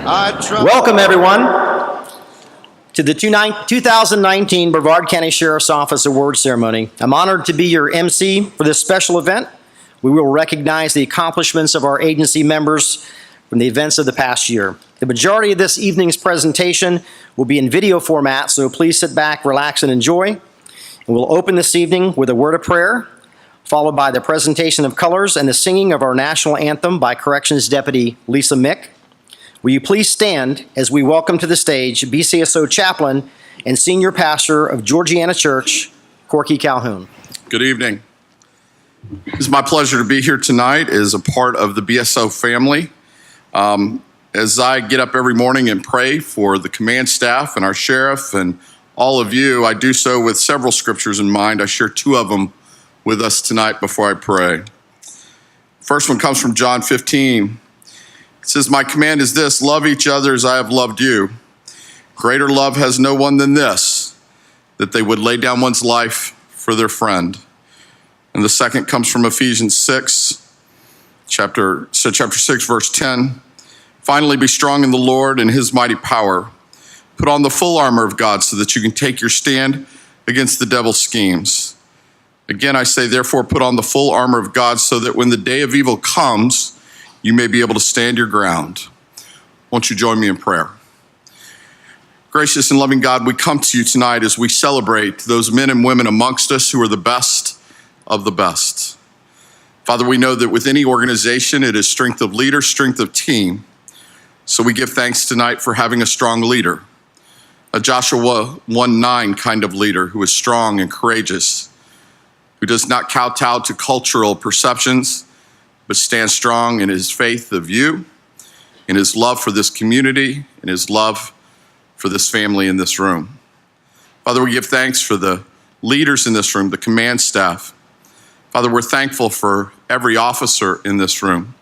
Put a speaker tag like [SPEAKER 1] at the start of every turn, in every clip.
[SPEAKER 1] Welcome, everyone, to the 2019 Brevard County Sheriff's Office Award Ceremony. I'm honored to be your MC for this special event. We will recognize the accomplishments of our agency members from the events of the past year. The majority of this evening's presentation will be in video format, so please sit back, relax, and enjoy. And we'll open this evening with a word of prayer, followed by the presentation of colors and the singing of our national anthem by Corrections Deputy Lisa Mick. Will you please stand as we welcome to the stage BCSO Chaplain and Senior Pastor of Georgiana Church, Corky Calhoun.
[SPEAKER 2] Good evening. It's my pleasure to be here tonight as a part of the BSO family. As I get up every morning and pray for the command staff and our sheriff and all of you, I do so with several scriptures in mind. I share two of them with us tonight before I pray. First one comes from John 15. It says, "My command is this, love each other as I have loved you. Greater love has no one than this, that they would lay down one's life for their friend." And the second comes from Ephesians 6, chapter 6, verse 10. "Finally, be strong in the Lord and his mighty power. Put on the full armor of God so that you can take your stand against the devil's schemes. Again, I say, therefore, put on the full armor of God so that when the day of evil comes, you may be able to stand your ground." Won't you join me in prayer? Gracious and loving God, we come to you tonight as we celebrate those men and women amongst us who are the best of the best. Father, we know that with any organization, it is strength of leader, strength of team. So we give thanks tonight for having a strong leader, a Joshua 1:9 kind of leader who is strong and courageous, who does not kowtow to cultural perceptions, but stands strong in his faith of you, in his love for this community, in his love for this family in this room. Father, we give thanks for the leaders in this room, the command staff. Father, we're thankful for every officer in this room,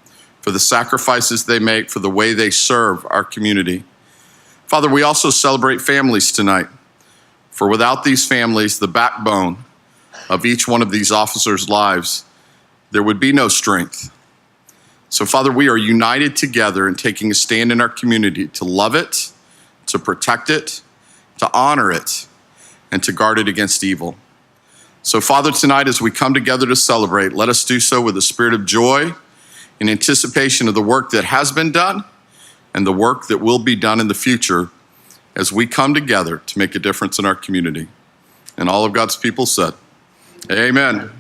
[SPEAKER 2] for the sacrifices they make, for the way they serve our community. Father, we also celebrate families tonight, for without these families, the backbone of each one of these officers' lives, there would be no strength. So, Father, we are united together in taking a stand in our community to love it, to protect it, to honor it, and to guard it against evil. So, Father, tonight as we come together to celebrate, let us do so with a spirit of joy in anticipation of the work that has been done and the work that will be done in the future as we come together to make a difference in our community. And all of God's people said, amen.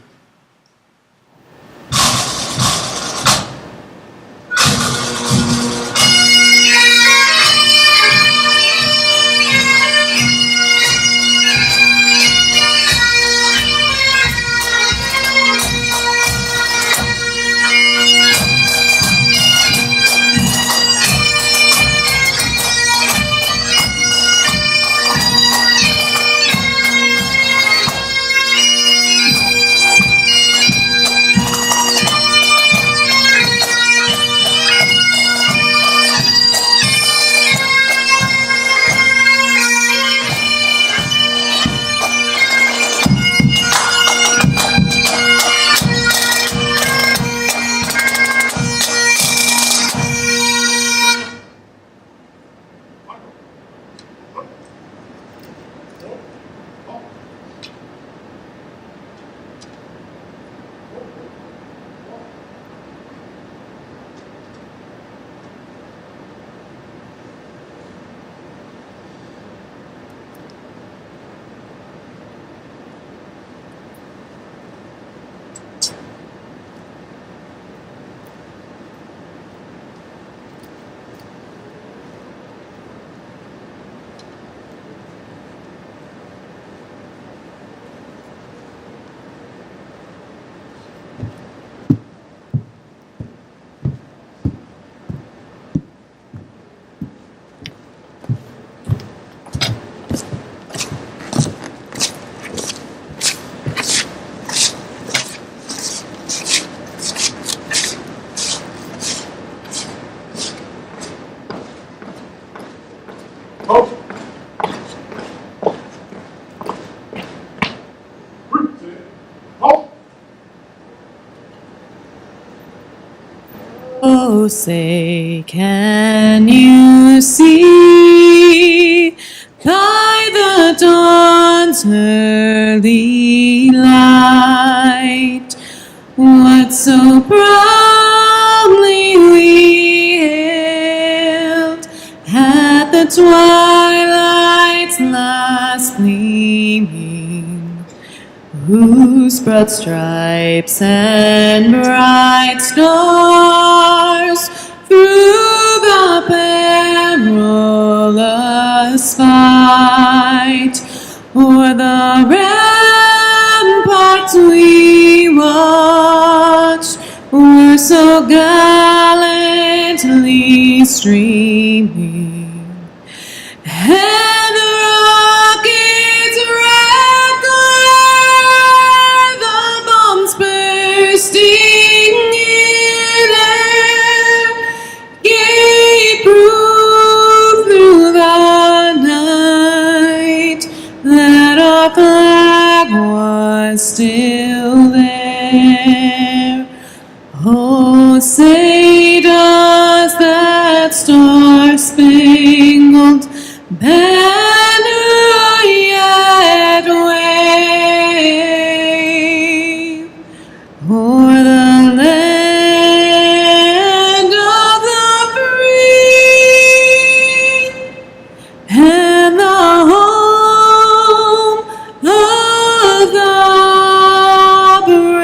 [SPEAKER 3] Oh, say, can you see by the dawn's early light what so proudly we hailed at the twilight's last gleaming, whose broad stripes and bright stars through the perilous fight o'er the ramparts we watched were so gallantly streaming, and the rockets' red glare, the bombs bursting in air, gave proof through the night that our flag was still there. Oh, say does that star-spangled banner yet wave o'er the land of the free and the home of the brave?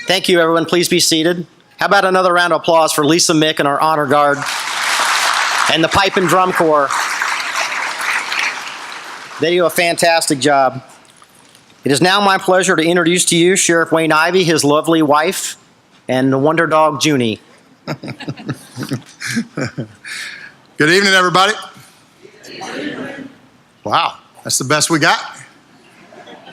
[SPEAKER 1] Thank you, everyone. Please be seated. How about another round of applause for Lisa Mick and our honor guard and the pipe and drum corps. They do a fantastic job. It is now my pleasure to introduce to you Sheriff Wayne Ivey, his lovely wife, and the wonder dog, Junie.
[SPEAKER 4] Good evening, everybody. Wow, that's the best we got.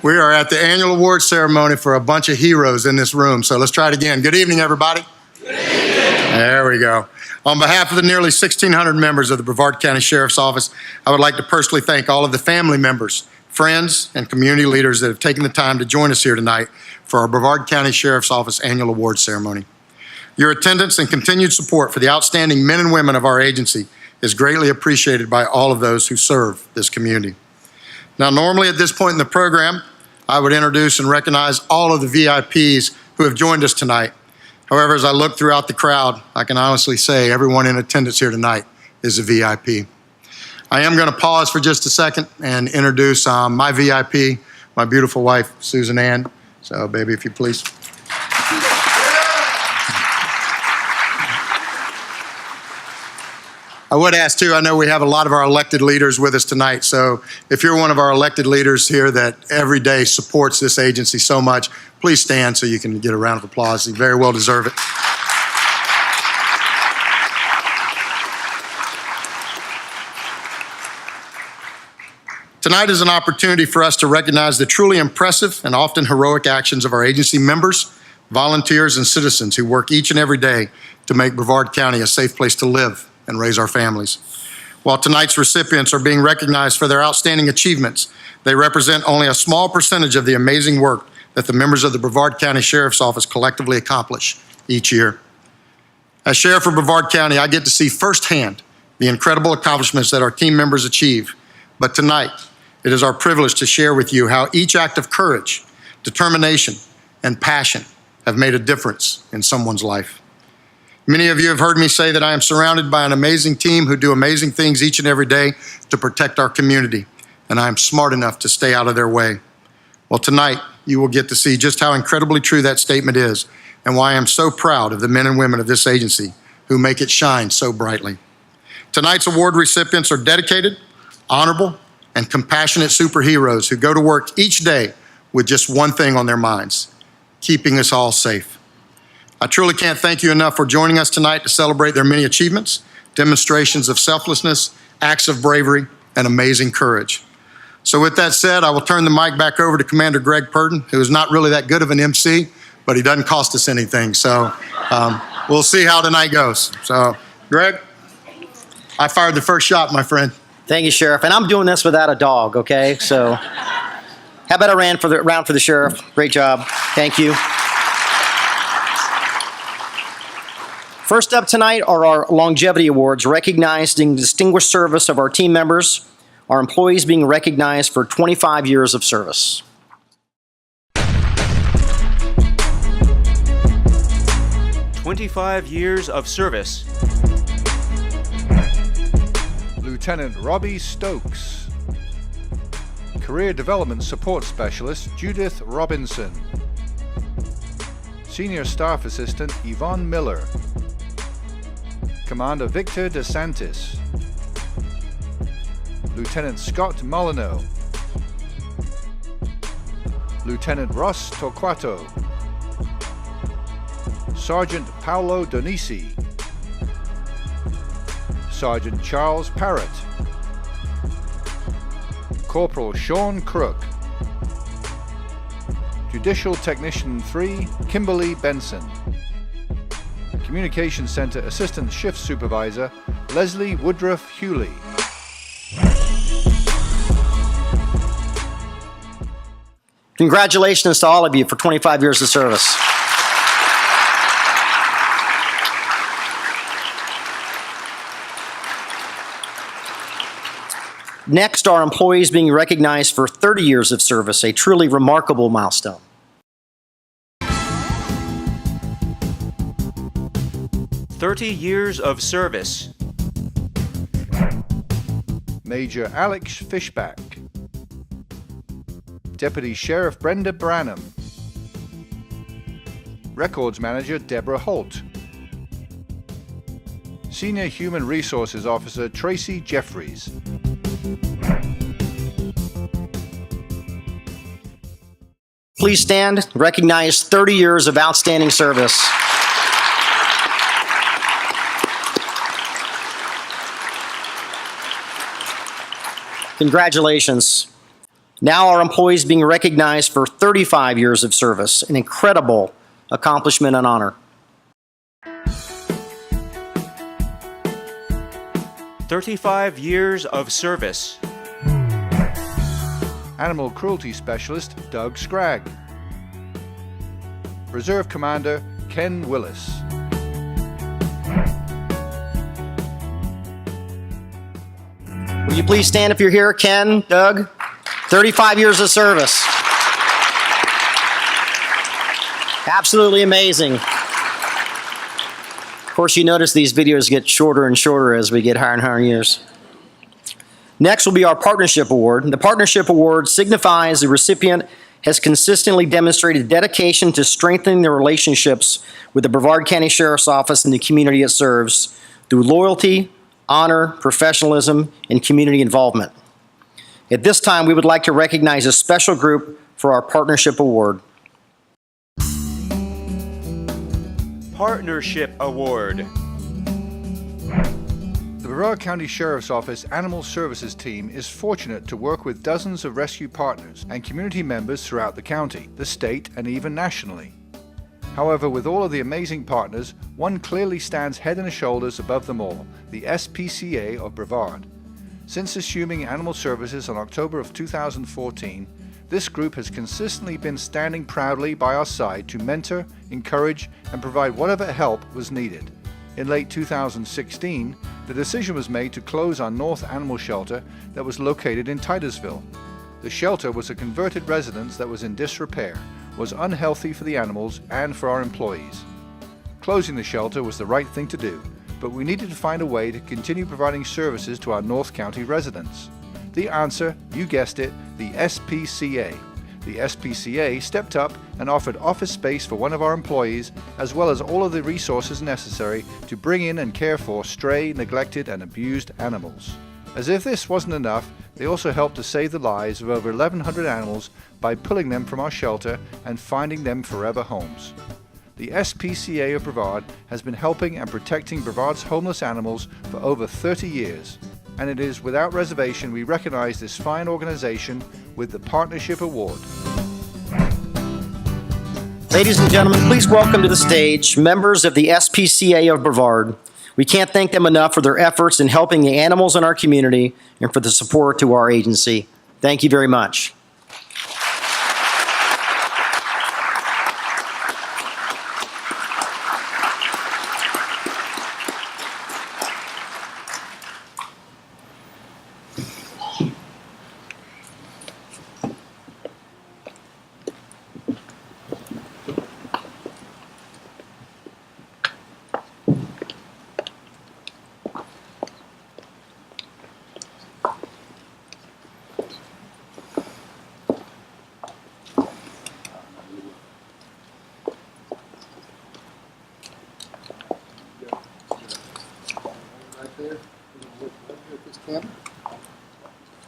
[SPEAKER 4] We are at the annual award ceremony for a bunch of heroes in this room, so let's try it again. Good evening, everybody. Good evening. There we go. On behalf of the nearly 1,600 members of the Brevard County Sheriff's Office, I would like to personally thank all of the family members, friends, and community leaders that have taken the time to join us here tonight for our Brevard County Sheriff's Office annual award ceremony. Your attendance and continued support for the outstanding men and women of our agency is greatly appreciated by all of those who serve this community. Now, normally at this point in the program, I would introduce and recognize all of the VIPs who have joined us tonight. However, as I look throughout the crowd, I can honestly say everyone in attendance here tonight is a VIP. I am going to pause for just a second and introduce my VIP, my beautiful wife, Susan Ann. So, baby, if you please. I would ask too, I know we have a lot of our elected leaders with us tonight, so if you're one of our elected leaders here that every day supports this agency so much, please stand so you can get a round of applause. You very well deserve it. Tonight is an opportunity for us to recognize the truly impressive and often heroic actions of our agency members, volunteers, and citizens who work each and every day to make Brevard County a safe place to live and raise our families. While tonight's recipients are being recognized for their outstanding achievements, they represent only a small percentage of the amazing work that the members of the Brevard County Sheriff's Office collectively accomplish each year. As Sheriff of Brevard County, I get to see firsthand the incredible accomplishments that our team members achieve. But tonight, it is our privilege to share with you how each act of courage, determination, and passion have made a difference in someone's life. Many of you have heard me say that I am surrounded by an amazing team who do amazing things each and every day to protect our community, and I am smart enough to stay out of their way. Well, tonight, you will get to see just how incredibly true that statement is and why I am so proud of the men and women of this agency who make it shine so brightly. Tonight's award recipients are dedicated, honorable, and compassionate superheroes who go to work each day with just one thing on their minds: keeping us all safe. I truly can't thank you enough for joining us tonight to celebrate their many achievements, demonstrations of selflessness, acts of bravery, and amazing courage. So with that said, I will turn the mic back over to Commander Greg Purden, who is not really that good of an MC, but he doesn't cost us anything. So we'll see how tonight goes. So, Greg, I fired the first shot, my friend.
[SPEAKER 1] Thank you, Sheriff. And I'm doing this without a dog, okay? So how about a round for the Sheriff? Great job. Thank you. First up tonight are our longevity awards, recognizing the distinguished service of our team members, our employees being recognized for 25 years of service.
[SPEAKER 5] "25 years of service."
[SPEAKER 6] Lieutenant Robbie Stokes. Career Development Support Specialist Judith Robinson. Senior Staff Assistant Yvonne Miller. Commander Victor DeSantis. Lieutenant Scott Molyneux. Lieutenant Ross Torquato. Sergeant Paolo Donisi. Sergeant Charles Parrott. Corporal Sean Crook. Judicial Technician 3, Kimberly Benson. Communications Center Assistant Shift Supervisor, Leslie Woodruff Hewley.
[SPEAKER 1] Congratulations to all of you for 25 years of service. Next are employees being recognized for 30 years of service, a truly remarkable milestone.
[SPEAKER 5] "30 years of service."
[SPEAKER 6] Major Alex Fishback. Deputy Sheriff Brenda Branham. Records Manager Deborah Holt. Senior Human Resources Officer Tracy Jeffries.
[SPEAKER 1] Please stand, recognize 30 years of outstanding service. Congratulations. Now our employees being recognized for 35 years of service, an incredible accomplishment and honor.
[SPEAKER 5] 35 years of service.
[SPEAKER 6] Animal Cruelty Specialist Doug Scragg. Reserve Commander Ken Willis.
[SPEAKER 1] Will you please stand if you're here, Ken, Doug? 35 years of service. Absolutely amazing. Of course, you notice these videos get shorter and shorter as we get higher and higher years. Next will be our Partnership Award. The Partnership Award signifies the recipient has consistently demonstrated dedication to strengthening their relationships with the Brevard County Sheriff's Office and the community it serves through loyalty, honor, professionalism, and community involvement. At this time, we would like to recognize a special group for our Partnership Award.
[SPEAKER 5] Partnership Award.
[SPEAKER 6] The Brevard County Sheriff's Office Animal Services Team is fortunate to work with dozens of rescue partners and community members throughout the county, the state, and even nationally. However, with all of the amazing partners, one clearly stands head and shoulders above them all, the SPCA of Brevard. Since assuming animal services in October of 2014, this group has consistently been standing proudly by our side to mentor, encourage, and provide whatever help was needed. In late 2016, the decision was made to close our North Animal Shelter that was located in Titusville. The shelter was a converted residence that was in disrepair, was unhealthy for the animals and for our employees. Closing the shelter was the right thing to do, but we needed to find a way to continue providing services to our North County residents. The answer, you guessed it, the SPCA. The SPCA stepped up and offered office space for one of our employees, as well as all of the resources necessary to bring in and care for stray, neglected, and abused animals. As if this wasn't enough, they also helped to save the lives of over 1,100 animals by pulling them from our shelter and finding them forever homes. The SPCA of Brevard has been helping and protecting Brevard's homeless animals for over 30 years, and it is without reservation we recognize this fine organization with the Partnership Award.
[SPEAKER 1] Ladies and gentlemen, please welcome to the stage members of the SPCA of Brevard. We can't thank them enough for their efforts in helping the animals in our community and for the support to our agency. Thank you very much.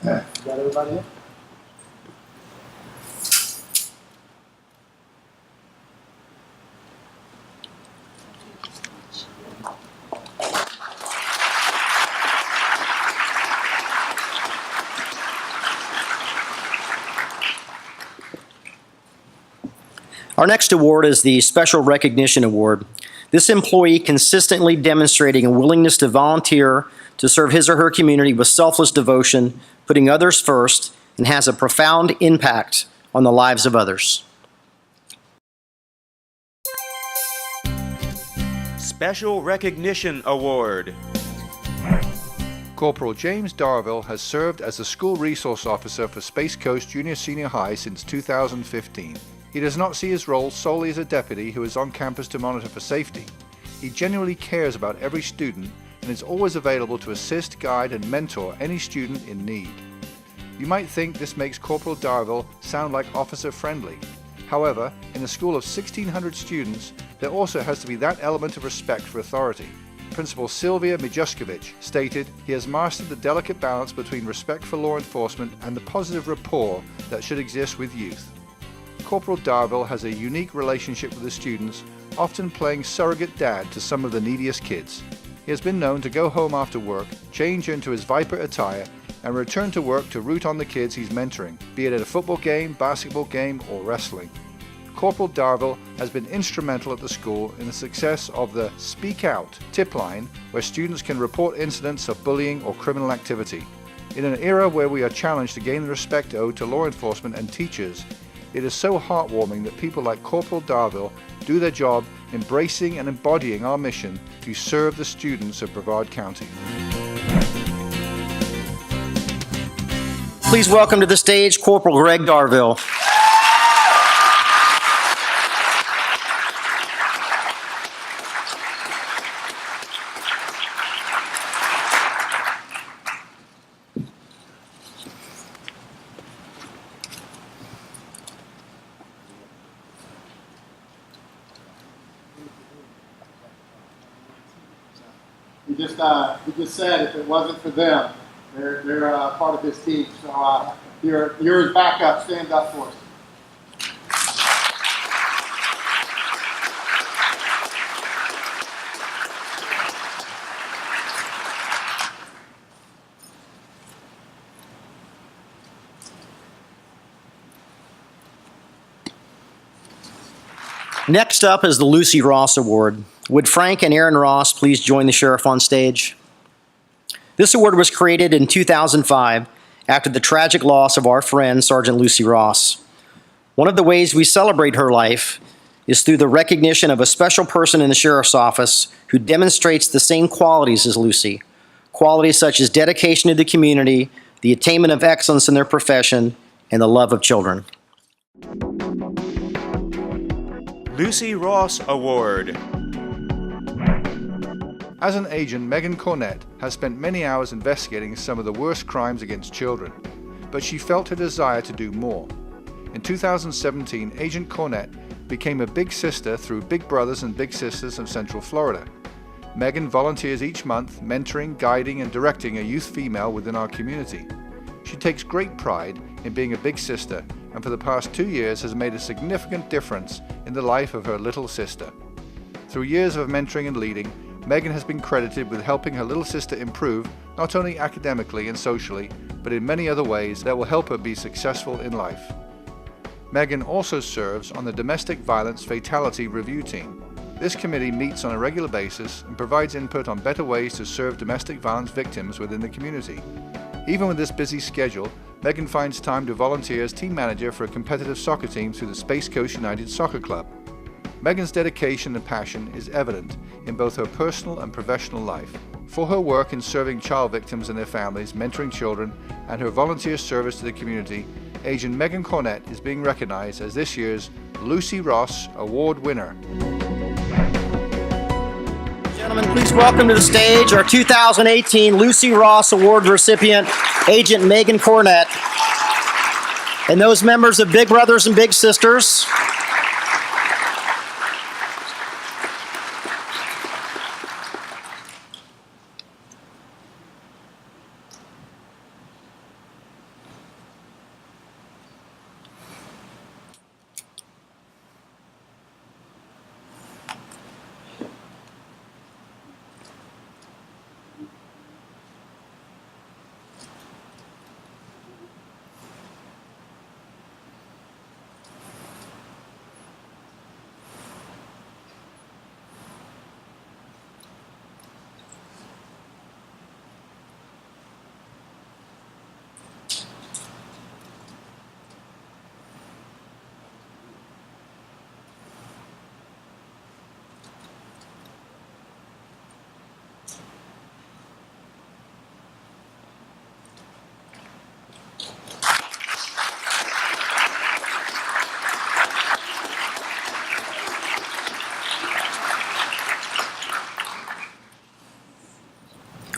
[SPEAKER 4] Got everybody in?
[SPEAKER 1] Our next award is the Special Recognition Award. This employee consistently demonstrating a willingness to volunteer to serve his or her community with selfless devotion, putting others first, and has a profound impact on the lives of others.
[SPEAKER 5] Special Recognition Award.
[SPEAKER 6] Corporal James Darville has served as the School Resource Officer for Space Coast Junior Senior High since 2015. He does not see his role solely as a deputy who is on campus to monitor for safety. He genuinely cares about every student and is always available to assist, guide, and mentor any student in need. You might think this makes Corporal Darville sound like officer friendly. However, in a school of 1,600 students, there also has to be that element of respect for authority. Principal Sylvia Mijuskovic stated he has mastered the delicate balance between respect for law enforcement and the positive rapport that should exist with youth. Corporal Darville has a unique relationship with the students, often playing surrogate dad to some of the neediest kids. He has been known to go home after work, change into his Viper attire, and return to work to root on the kids he's mentoring, be it at a football game, basketball game, or wrestling. Corporal Darville has been instrumental at the school in the success of the Speak Out tip line, where students can report incidents of bullying or criminal activity. In an era where we are challenged to gain the respect owed to law enforcement and teachers, it is so heartwarming that people like Corporal Darville do their job embracing and embodying our mission to serve the students of Brevard County.
[SPEAKER 1] Please welcome to the stage Corporal Greg Darville.
[SPEAKER 4] He just said if it wasn't for them, they're part of his team. So you're his backup. Stand up for us.
[SPEAKER 1] Next up is the Lucy Ross Award. Would Frank and Aaron Ross please join the sheriff on stage? This award was created in 2005 after the tragic loss of our friend, Sergeant Lucy Ross. One of the ways we celebrate her life is through the recognition of a special person in the sheriff's office who demonstrates the same qualities as Lucy. Qualities such as dedication to the community, the attainment of excellence in their profession, and the love of children.
[SPEAKER 5] Lucy Ross Award.
[SPEAKER 6] As an agent, Megan Cornett has spent many hours investigating some of the worst crimes against children, but she felt her desire to do more. In 2017, Agent Cornett became a big sister through Big Brothers and Big Sisters of Central Florida. Megan volunteers each month, mentoring, guiding, and directing a youth female within our community. She takes great pride in being a big sister, and for the past 2 years has made a significant difference in the life of her little sister. Through years of mentoring and leading, Megan has been credited with helping her little sister improve not only academically and socially, but in many other ways that will help her be successful in life. Megan also serves on the Domestic Violence Fatality Review Team. This committee meets on a regular basis and provides input on better ways to serve domestic violence victims within the community. Even with this busy schedule, Megan finds time to volunteer as team manager for a competitive soccer team through the Space Coast United Soccer Club. Megan's dedication and passion is evident in both her personal and professional life. For her work in serving child victims and their families, mentoring children, and her volunteer service to the community, Agent Megan Cornett is being recognized as this year's Lucy Ross Award winner.
[SPEAKER 1] Gentlemen, please welcome to the stage our 2018 Lucy Ross Award recipient, Agent Megan Cornett, and those members of Big Brothers and Big Sisters.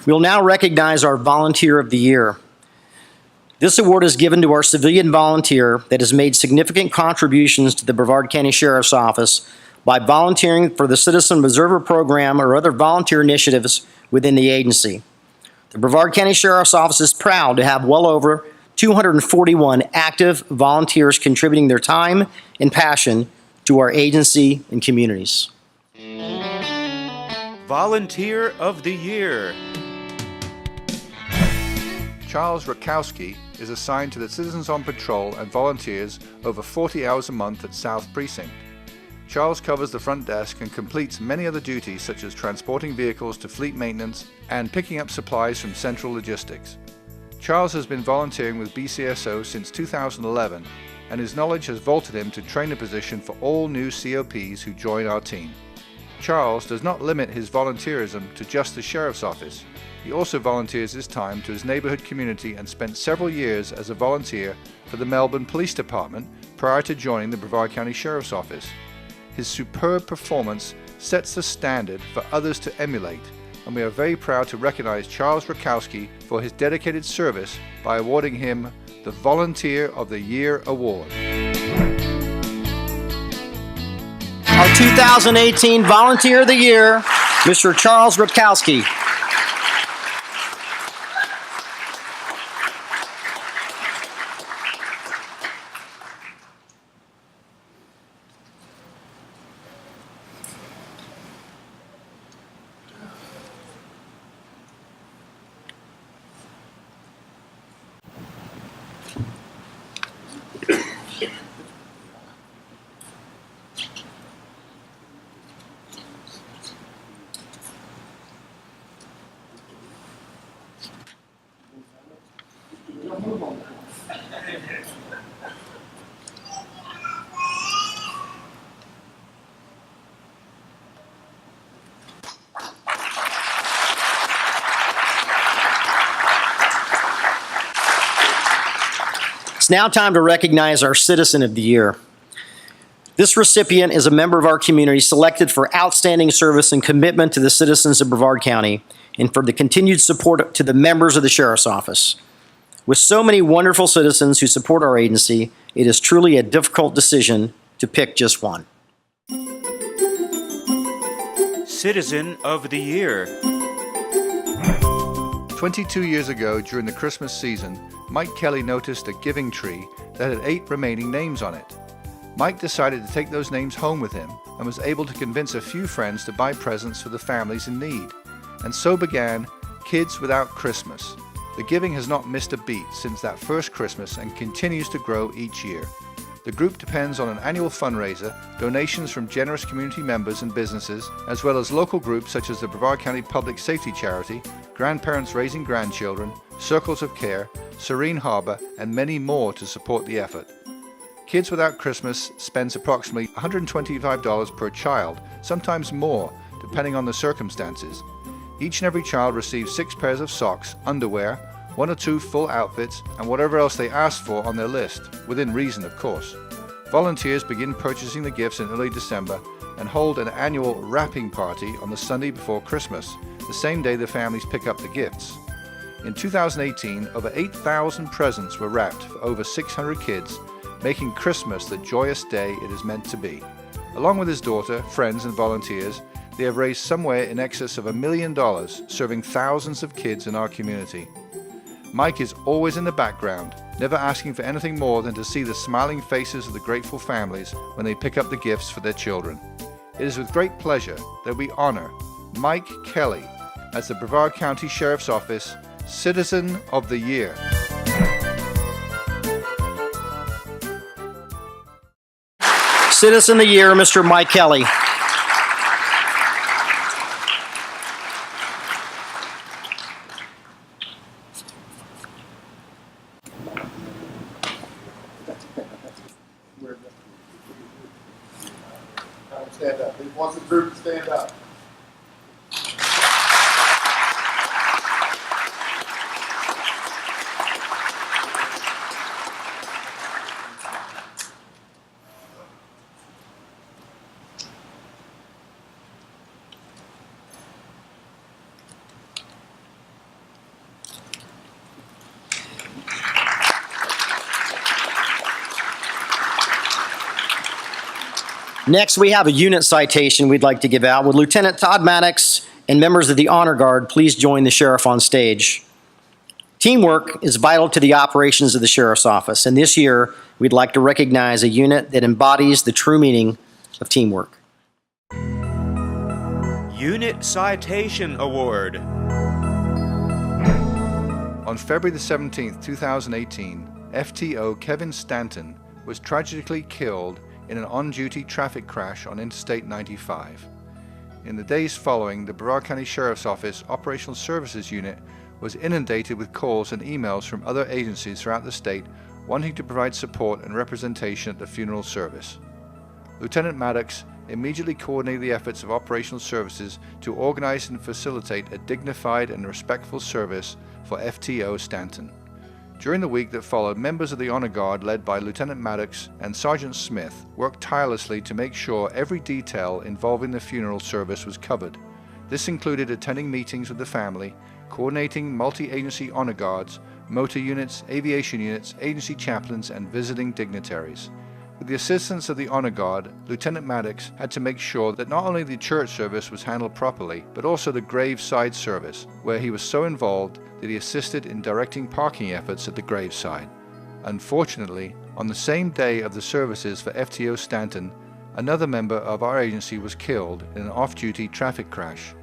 [SPEAKER 1] We will now recognize our Volunteer of the Year. This award is given to our civilian volunteer that has made significant contributions to the Brevard County Sheriff's Office by volunteering for the Citizen Observer Program or other volunteer initiatives within the agency. The Brevard County Sheriff's Office is proud to have well over 241 active volunteers contributing their time and passion to our agency and communities.
[SPEAKER 5] Volunteer of the Year.
[SPEAKER 6] Charles Rakowski is assigned to the Citizens on Patrol and volunteers over 40 hours a month at South Precinct. Charles covers the front desk and completes many other duties such as transporting vehicles to fleet maintenance and picking up supplies from Central Logistics. Charles has been volunteering with BCSO since 2011, and his knowledge has vaulted him to trainer position for all new COPs who join our team. Charles does not limit his volunteerism to just the Sheriff's Office. He also volunteers his time to his neighborhood community and spent several years as a volunteer for the Melbourne Police Department prior to joining the Brevard County Sheriff's Office. His superb performance sets the standard for others to emulate, and we are very proud to recognize Charles Rakowski for his dedicated service by awarding him the Volunteer of the Year Award.
[SPEAKER 1] Our 2018 Volunteer of the Year, Mr. Charles Rakowski. now time to recognize our Citizen of the Year. This recipient is a member of our community selected for outstanding service and commitment to the citizens of Brevard County and for the continued support to the members of the Sheriff's Office. With so many wonderful citizens who support our agency, it is truly a difficult decision to pick just one.
[SPEAKER 5] Citizen of the Year.
[SPEAKER 6] 22 years ago, during the Christmas season, Mike Kelly noticed a giving tree that had 8 remaining names on it. Mike decided to take those names home with him and was able to convince a few friends to buy presents for the families in need. And so began Kids Without Christmas. The giving has not missed a beat since that first Christmas and continues to grow each year. The group depends on an annual fundraiser, donations from generous community members and businesses, as well as local groups such as the Brevard County Public Safety Charity, Grandparents Raising Grandchildren, Circles of Care, Serene Harbor, and many more to support the effort. Kids Without Christmas spends approximately $125 per child, sometimes more, depending on the circumstances. Each and every child receives 6 pairs of socks, underwear, 1 or 2 full outfits, and whatever else they ask for on their list, within reason of course. Volunteers begin purchasing the gifts in early December and hold an annual wrapping party on the Sunday before Christmas, the same day the families pick up the gifts. In 2018, over 8,000 presents were wrapped for over 600 kids, making Christmas the joyous day it is meant to be. Along with his daughter, friends, and volunteers, they have raised somewhere in excess of $1 million, serving thousands of kids in our community. Mike is always in the background, never asking for anything more than to see the smiling faces of the grateful families when they pick up the gifts for their children. It is with great pleasure that we honor Mike Kelly as the Brevard County Sheriff's Office Citizen of the Year.
[SPEAKER 1] Citizen of the Year, Mr. Mike Kelly.
[SPEAKER 4] Stand up. He wants the group to stand up.
[SPEAKER 1] Next, we have a unit citation we'd like to give out. Would Lieutenant Todd Maddox and members of the Honor Guard please join the Sheriff on stage? Teamwork is vital to the operations of the Sheriff's Office, and this year, we'd like to recognize a unit that embodies the true meaning of teamwork.
[SPEAKER 5] Unit Citation Award.
[SPEAKER 6] On February the 17th, 2018, FTO Kevin Stanton was tragically killed in an on-duty traffic crash on Interstate 95. In the days following, the Brevard County Sheriff's Office Operational Services Unit was inundated with calls and emails from other agencies throughout the state wanting to provide support and representation at the funeral service. Lieutenant Maddox immediately coordinated the efforts of operational services to organize and facilitate a dignified and respectful service for FTO Stanton. During the week that followed, members of the Honor Guard, led by Lieutenant Maddox and Sergeant Smith, worked tirelessly to make sure every detail involving the funeral service was covered. This included attending meetings with the family, coordinating multi-agency Honor Guards, motor units, aviation units, agency chaplains, and visiting dignitaries. With the assistance of the Honor Guard, Lieutenant Maddox had to make sure that not only the church service was handled properly, but also the graveside service, where he was so involved that he assisted in directing parking efforts at the graveside. Unfortunately, on the same day of the services for FTO Stanton, another member of our agency was killed in an off-duty traffic crash.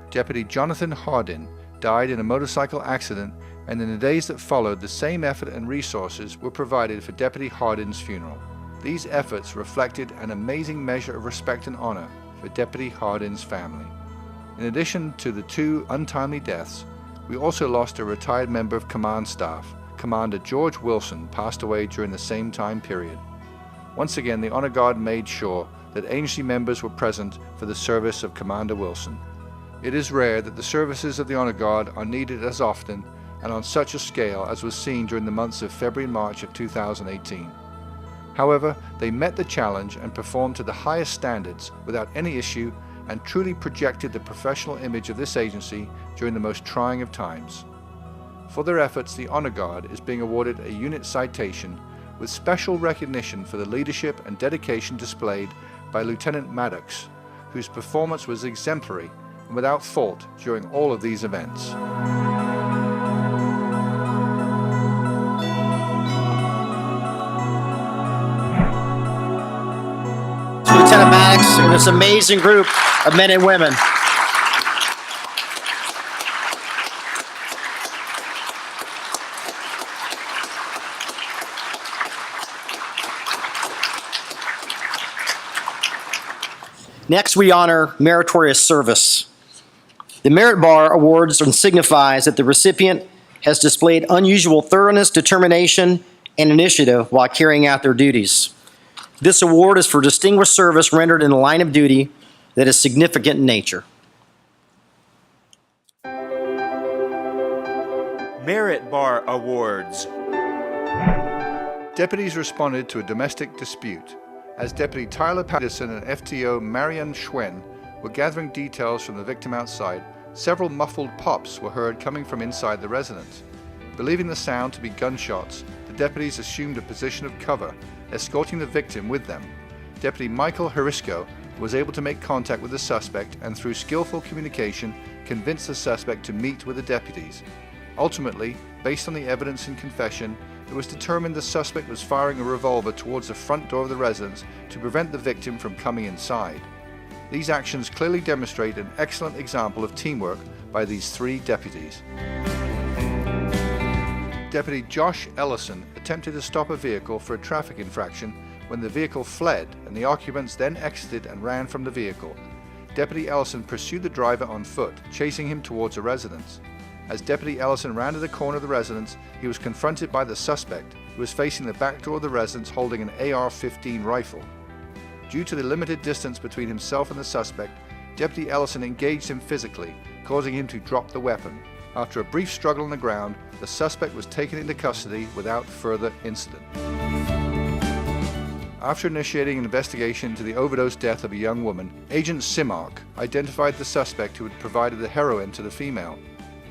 [SPEAKER 6] Deputy Jonathan Hardin died in a motorcycle accident, and in the days that followed, the same effort and resources were provided for Deputy Hardin's funeral. These efforts reflected an amazing measure of respect and honor for Deputy Hardin's family. In addition to the 2 untimely deaths, we also lost a retired member of command staff. Commander George Wilson passed away during the same time period. Once again, the Honor Guard made sure that agency members were present for the service of Commander Wilson. It is rare that the services of the Honor Guard are needed as often and on such a scale as was seen during the months of February and March of 2018. However, they met the challenge and performed to the highest standards without any issue and truly projected the professional image of this agency during the most trying of times. For their efforts, the Honor Guard is being awarded a unit citation with special recognition for the leadership and dedication displayed by Lieutenant Maddox, whose performance was exemplary and without fault during all of these events.
[SPEAKER 1] Lieutenant Maddox and this amazing group of men and women. Next, we honor meritorious service. The Merit Bar awards and signifies that the recipient has displayed unusual thoroughness, determination, and initiative while carrying out their duties. This award is for distinguished service rendered in a line of duty that is significant in nature.
[SPEAKER 5] Merit Bar Awards.
[SPEAKER 6] Deputies responded to a domestic dispute. As Deputy Tyler Patterson and FTO Marianne Schwen were gathering details from the victim outside, several muffled pops were heard coming from inside the residence. Believing the sound to be gunshots, the deputies assumed a position of cover, escorting the victim with them. Deputy Michael Harisco was able to make contact with the suspect and through skillful communication convinced the suspect to meet with the deputies. Ultimately, based on the evidence and confession, it was determined the suspect was firing a revolver towards the front door of the residence to prevent the victim from coming inside. These actions clearly demonstrate an excellent example of teamwork by these three deputies. Deputy Josh Ellison attempted to stop a vehicle for a traffic infraction when the vehicle fled and the occupants then exited and ran from the vehicle. Deputy Ellison pursued the driver on foot, chasing him towards a residence. As Deputy Ellison ran to the corner of the residence, he was confronted by the suspect, who was facing the back door of the residence holding an AR-15 rifle. Due to the limited distance between himself and the suspect, Deputy Ellison engaged him physically, causing him to drop the weapon. After a brief struggle on the ground, the suspect was taken into custody without further incident. After initiating an investigation into the overdose death of a young woman, Agent Simark identified the suspect who had provided the heroin to the female.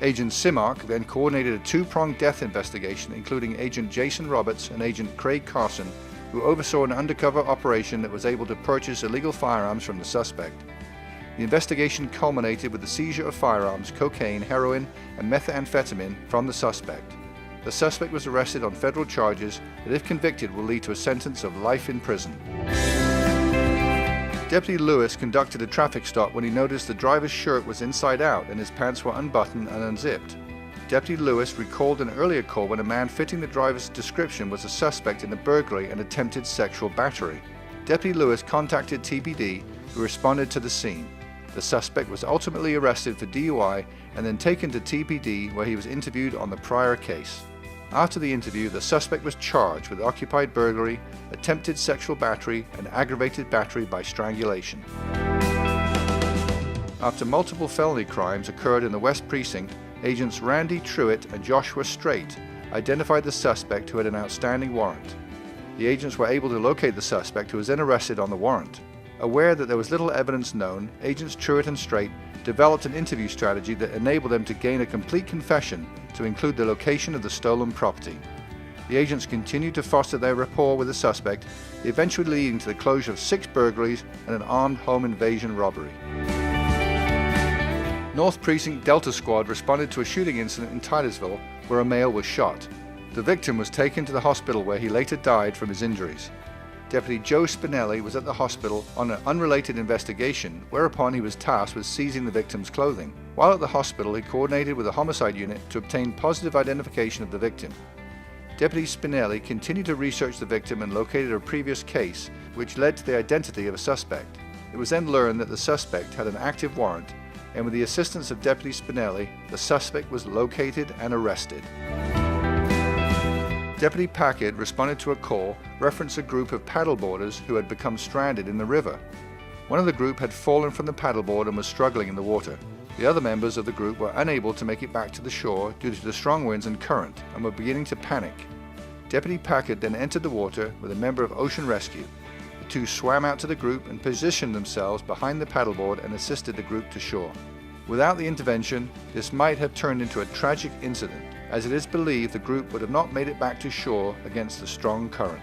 [SPEAKER 6] Agent Simark then coordinated a two-pronged death investigation, including Agent Jason Roberts and Agent Craig Carson, who oversaw an undercover operation that was able to purchase illegal firearms from the suspect. The investigation culminated with the seizure of firearms, cocaine, heroin, and methamphetamine from the suspect. The suspect was arrested on federal charges that, if convicted, will lead to a sentence of life in prison. Deputy Lewis conducted a traffic stop when he noticed the driver's shirt was inside out and his pants were unbuttoned and unzipped. Deputy Lewis recalled an earlier call when a man fitting the driver's description was a suspect in a burglary and attempted sexual battery. Deputy Lewis contacted TPD, who responded to the scene. The suspect was ultimately arrested for DUI and then taken to TPD, where he was interviewed on the prior case. After the interview, the suspect was charged with occupied burglary, attempted sexual battery, and aggravated battery by strangulation. After multiple felony crimes occurred in the West Precinct, agents Randy Truitt and Joshua Strait identified the suspect, who had an outstanding warrant. The agents were able to locate the suspect, who was then arrested on the warrant. Aware that there was little evidence known, agents Truitt and Strait developed an interview strategy that enabled them to gain a complete confession to include the location of the stolen property. The agents continued to foster their rapport with the suspect, eventually leading to the closure of 6 burglaries and an armed home invasion robbery. North Precinct Delta Squad responded to a shooting incident in Titusville where a male was shot. The victim was taken to the hospital, where he later died from his injuries. Deputy Joe Spinelli was at the hospital on an unrelated investigation, whereupon he was tasked with seizing the victim's clothing. While at the hospital, he coordinated with the homicide unit to obtain positive identification of the victim. Deputy Spinelli continued to research the victim and located a previous case, which led to the identity of a suspect. It was then learned that the suspect had an active warrant, and with the assistance of Deputy Spinelli, the suspect was located and arrested. Deputy Packard responded to a call referencing a group of paddleboarders who had become stranded in the river. One of the group had fallen from the paddleboard and was struggling in the water. The other members of the group were unable to make it back to the shore due to the strong winds and current and were beginning to panic. Deputy Packard then entered the water with a member of Ocean Rescue. The two swam out to the group and positioned themselves behind the paddleboard and assisted the group to shore. Without the intervention, this might have turned into a tragic incident, as it is believed the group would have not made it back to shore against the strong current.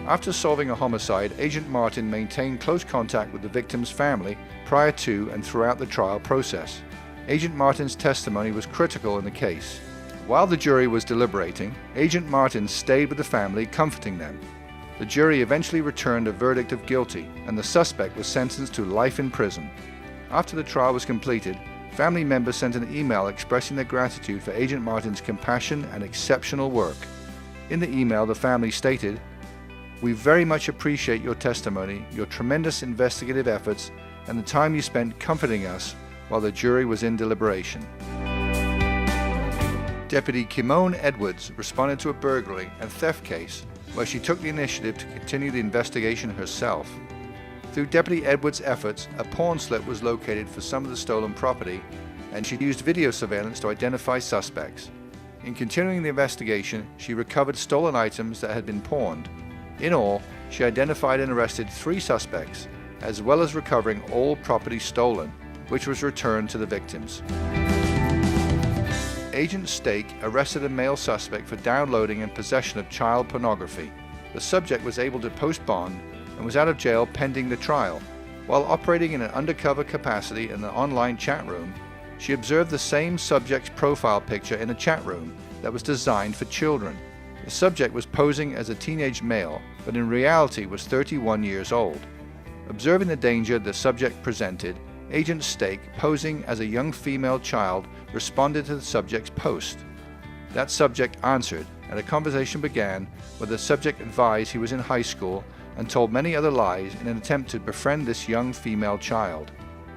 [SPEAKER 6] After solving a homicide, Agent Martin maintained close contact with the victim's family prior to and throughout the trial process. Agent Martin's testimony was critical in the case. While the jury was deliberating, Agent Martin stayed with the family, comforting them. The jury eventually returned a verdict of guilty, and the suspect was sentenced to life in prison. After the trial was completed, family members sent an email expressing their gratitude for Agent Martin's compassion and exceptional work. In the email, the family stated, "We very much appreciate your testimony, your tremendous investigative efforts, and the time you spent comforting us while the jury was in deliberation." Deputy Kimone Edwards responded to a burglary and theft case where she took the initiative to continue the investigation herself. Through Deputy Edwards' efforts, a pawn slip was located for some of the stolen property, and she used video surveillance to identify suspects. In continuing the investigation, she recovered stolen items that had been pawned. In all, she identified and arrested 3 suspects, as well as recovering all property stolen, which was returned to the victims. Agent Stake arrested a male suspect for downloading and possession of child pornography. The subject was able to post bond and was out of jail pending the trial. While operating in an undercover capacity in the online chat room, she observed the same subject's profile picture in a chat room that was designed for children. The subject was posing as a teenage male, but in reality was 31 years old. Observing the danger the subject presented, Agent Stake, posing as a young female child, responded to the subject's post. That subject answered, and a conversation began where the subject advised he was in high school and told many other lies in an attempt to befriend this young female child.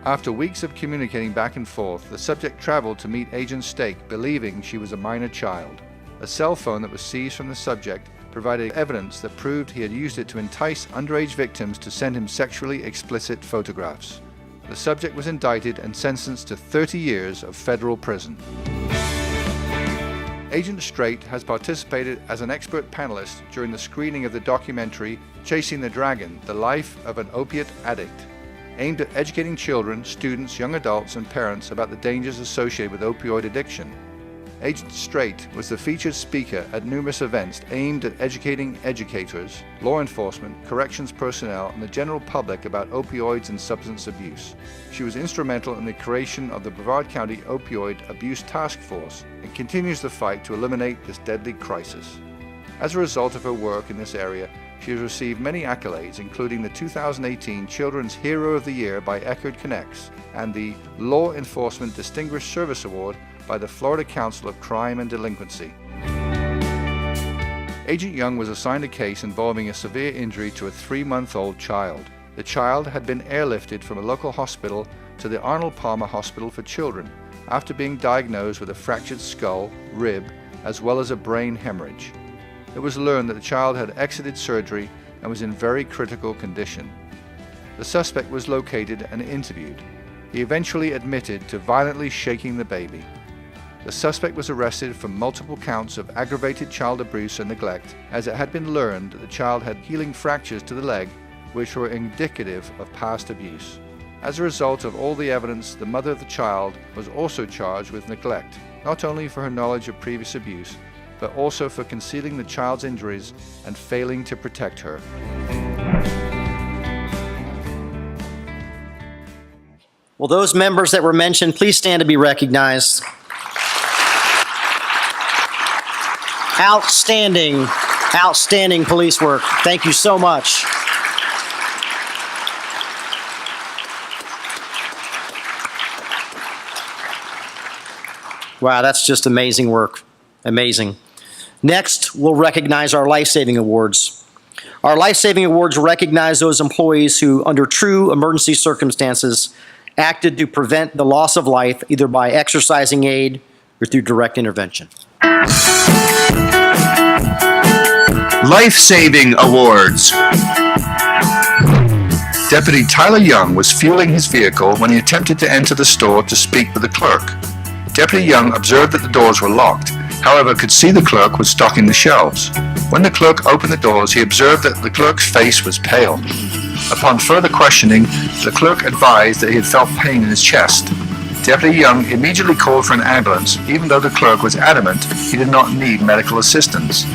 [SPEAKER 6] After weeks of communicating back and forth, the subject traveled to meet Agent Stake, believing she was a minor child. A cell phone that was seized from the subject provided evidence that proved he had used it to entice underage victims to send him sexually explicit photographs. The subject was indicted and sentenced to 30 years of federal prison. Agent Strait has participated as an expert panelist during the screening of the documentary Chasing the Dragon: The Life of an Opiate Addict, aimed at educating children, students, young adults, and parents about the dangers associated with opioid addiction. Agent Strait was the featured speaker at numerous events aimed at educating educators, law enforcement, corrections personnel, and the general public about opioids and substance abuse. She was instrumental in the creation of the Brevard County Opioid Abuse Task Force and continues the fight to eliminate this deadly crisis. As a result of her work in this area, she has received many accolades, including the 2018 Children's Hero of the Year by Eckerd Connects and the Law Enforcement Distinguished Service Award by the Florida Council of Crime and Delinquency. Agent Young was assigned a case involving a severe injury to a 3-month-old child. The child had been airlifted from a local hospital to the Arnold Palmer Hospital for Children after being diagnosed with a fractured skull, rib, as well as a brain hemorrhage. It was learned that the child had exited surgery and was in very critical condition. The suspect was located and interviewed. He eventually admitted to violently shaking the baby. The suspect was arrested for multiple counts of aggravated child abuse and neglect, as it had been learned that the child had healing fractures to the leg, which were indicative of past abuse. As a result of all the evidence, the mother of the child was also charged with neglect, not only for her knowledge of previous abuse, but also for concealing the child's injuries and failing to protect her.
[SPEAKER 1] Will those members that were mentioned please stand to be recognized? Outstanding, outstanding police work. Thank you so much. Wow, that's just amazing work. Amazing. Next, we'll recognize our life-saving awards. Our life-saving awards recognize those employees who, under true emergency circumstances, acted to prevent the loss of life either by exercising aid or through direct intervention.
[SPEAKER 7] Life-Saving Awards.
[SPEAKER 6] Deputy Tyler Young was fueling his vehicle when he attempted to enter the store to speak with the clerk. Deputy Young observed that the doors were locked, however could see the clerk was stocking the shelves. When the clerk opened the doors, he observed that the clerk's face was pale. Upon further questioning, the clerk advised that he had felt pain in his chest. Deputy Young immediately called for an ambulance, even though the clerk was adamant he did not need medical assistance.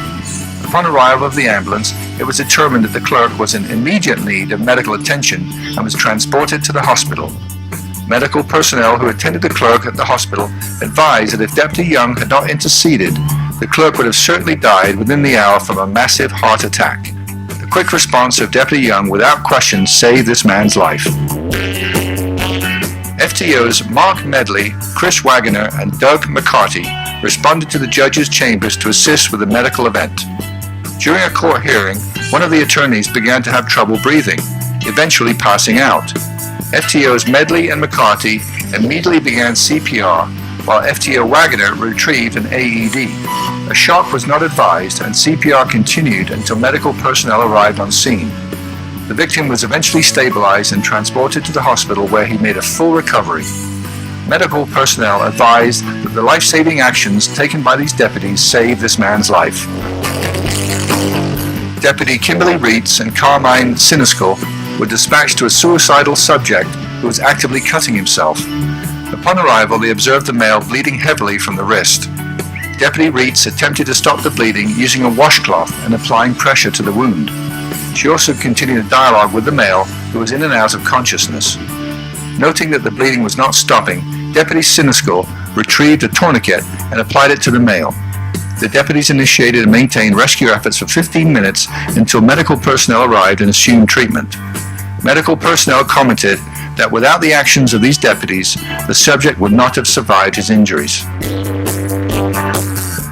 [SPEAKER 6] Upon arrival of the ambulance, it was determined that the clerk was in immediate need of medical attention and was transported to the hospital. Medical personnel who attended the clerk at the hospital advised that if Deputy Young had not interceded, the clerk would have certainly died within the hour from a massive heart attack. The quick response of Deputy Young without question saved this man's life. FTO's Mark Medley, Chris Wagoner, and Doug McCarty responded to the judge's chambers to assist with the medical event. During a court hearing, one of the attorneys began to have trouble breathing, eventually passing out. FTO's Medley and McCarty immediately began CPR, while FTO Wagoner retrieved an AED. A shock was not advised, and CPR continued until medical personnel arrived on scene. The victim was eventually stabilized and transported to the hospital, where he made a full recovery. Medical personnel advised that the life-saving actions taken by these deputies saved this man's life. Deputy Kimberly Reitz and Carmine Siniscal were dispatched to a suicidal subject who was actively cutting himself. Upon arrival, they observed the male bleeding heavily from the wrist. Deputy Reitz attempted to stop the bleeding using a washcloth and applying pressure to the wound. She also continued a dialogue with the male, who was in and out of consciousness. Noting that the bleeding was not stopping, Deputy Siniscal retrieved a tourniquet and applied it to the male. The deputies initiated and maintained rescue efforts for 15 minutes until medical personnel arrived and assumed treatment. Medical personnel commented that without the actions of these deputies, the subject would not have survived his injuries.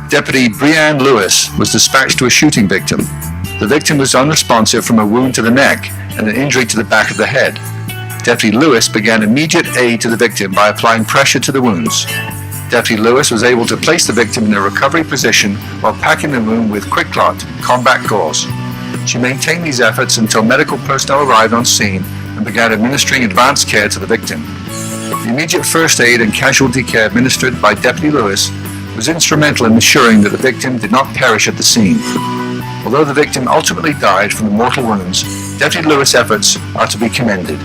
[SPEAKER 6] Deputy Breanne Lewis was dispatched to a shooting victim. The victim was unresponsive from a wound to the neck and an injury to the back of the head. Deputy Lewis began immediate aid to the victim by applying pressure to the wounds. Deputy Lewis was able to place the victim in a recovery position while packing the wound with quick-clot combat gauze. She maintained these efforts until medical personnel arrived on scene and began administering advanced care to the victim. The immediate first aid and casualty care administered by Deputy Lewis was instrumental in ensuring that the victim did not perish at the scene. Although the victim ultimately died from the mortal wounds, Deputy Lewis' efforts are to be commended.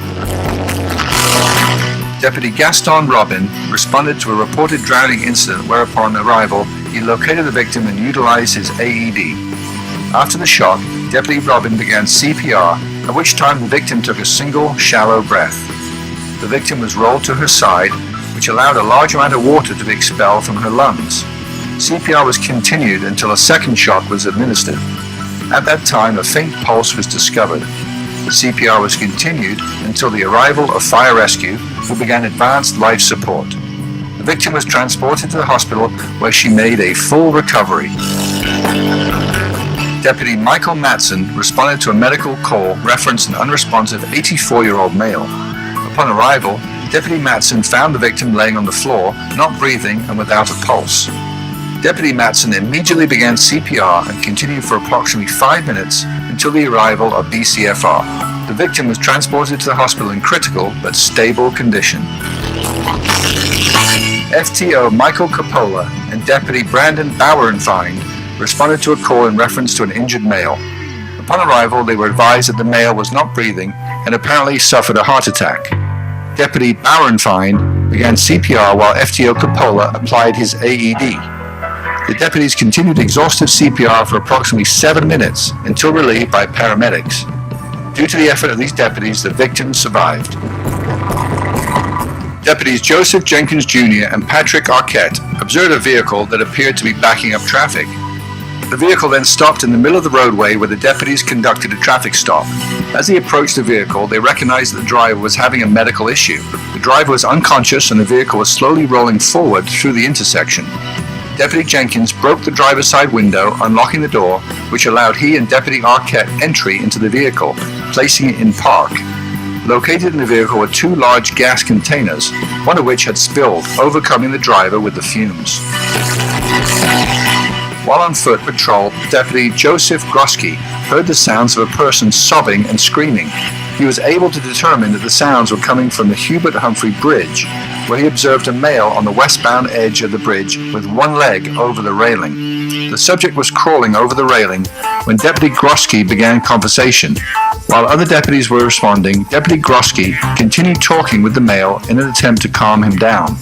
[SPEAKER 6] Deputy Gaston Robin responded to a reported drowning incident, whereupon arrival, he located the victim and utilized his AED. After the shock, Deputy Robin began CPR, at which time the victim took a single, shallow breath. The victim was rolled to her side, which allowed a large amount of water to be expelled from her lungs. CPR was continued until a second shock was administered. At that time, a faint pulse was discovered. The CPR was continued until the arrival of fire rescue, who began advanced life support. The victim was transported to the hospital, where she made a full recovery. Deputy Michael Matson responded to a medical call referencing an unresponsive 84-year-old male. Upon arrival, Deputy Matson found the victim laying on the floor, not breathing and without a pulse. Deputy Matson immediately began CPR and continued for approximately 5 minutes until the arrival of BCFR. The victim was transported to the hospital in critical but stable condition. FTO Michael Coppola and Deputy Brandon Bauernfeind responded to a call in reference to an injured male. Upon arrival, they were advised that the male was not breathing and apparently suffered a heart attack. Deputy Bauernfeind began CPR while FTO Coppola applied his AED. The deputies continued exhaustive CPR for approximately 7 minutes until relieved by paramedics. Due to the effort of these deputies, the victim survived. Deputies Joseph Jenkins Jr. and Patrick Arquette observed a vehicle that appeared to be backing up traffic. The vehicle then stopped in the middle of the roadway where the deputies conducted a traffic stop. As they approached the vehicle, they recognized that the driver was having a medical issue. The driver was unconscious and the vehicle was slowly rolling forward through the intersection. Deputy Jenkins broke the driver's side window, unlocking the door, which allowed he and Deputy Arquette entry into the vehicle, placing it in park. Located in the vehicle were 2 large gas containers, one of which had spilled, overcoming the driver with the fumes. While on foot patrol, Deputy Joseph Grosky heard the sounds of a person sobbing and screaming. he was able to determine that the sounds were coming from the Hubert Humphrey Bridge, where he observed a male on the westbound edge of the bridge with one leg over the railing. The subject was crawling over the railing when Deputy Grosky began conversation. While other deputies were responding, Deputy Grosky continued talking with the male in an attempt to calm him down.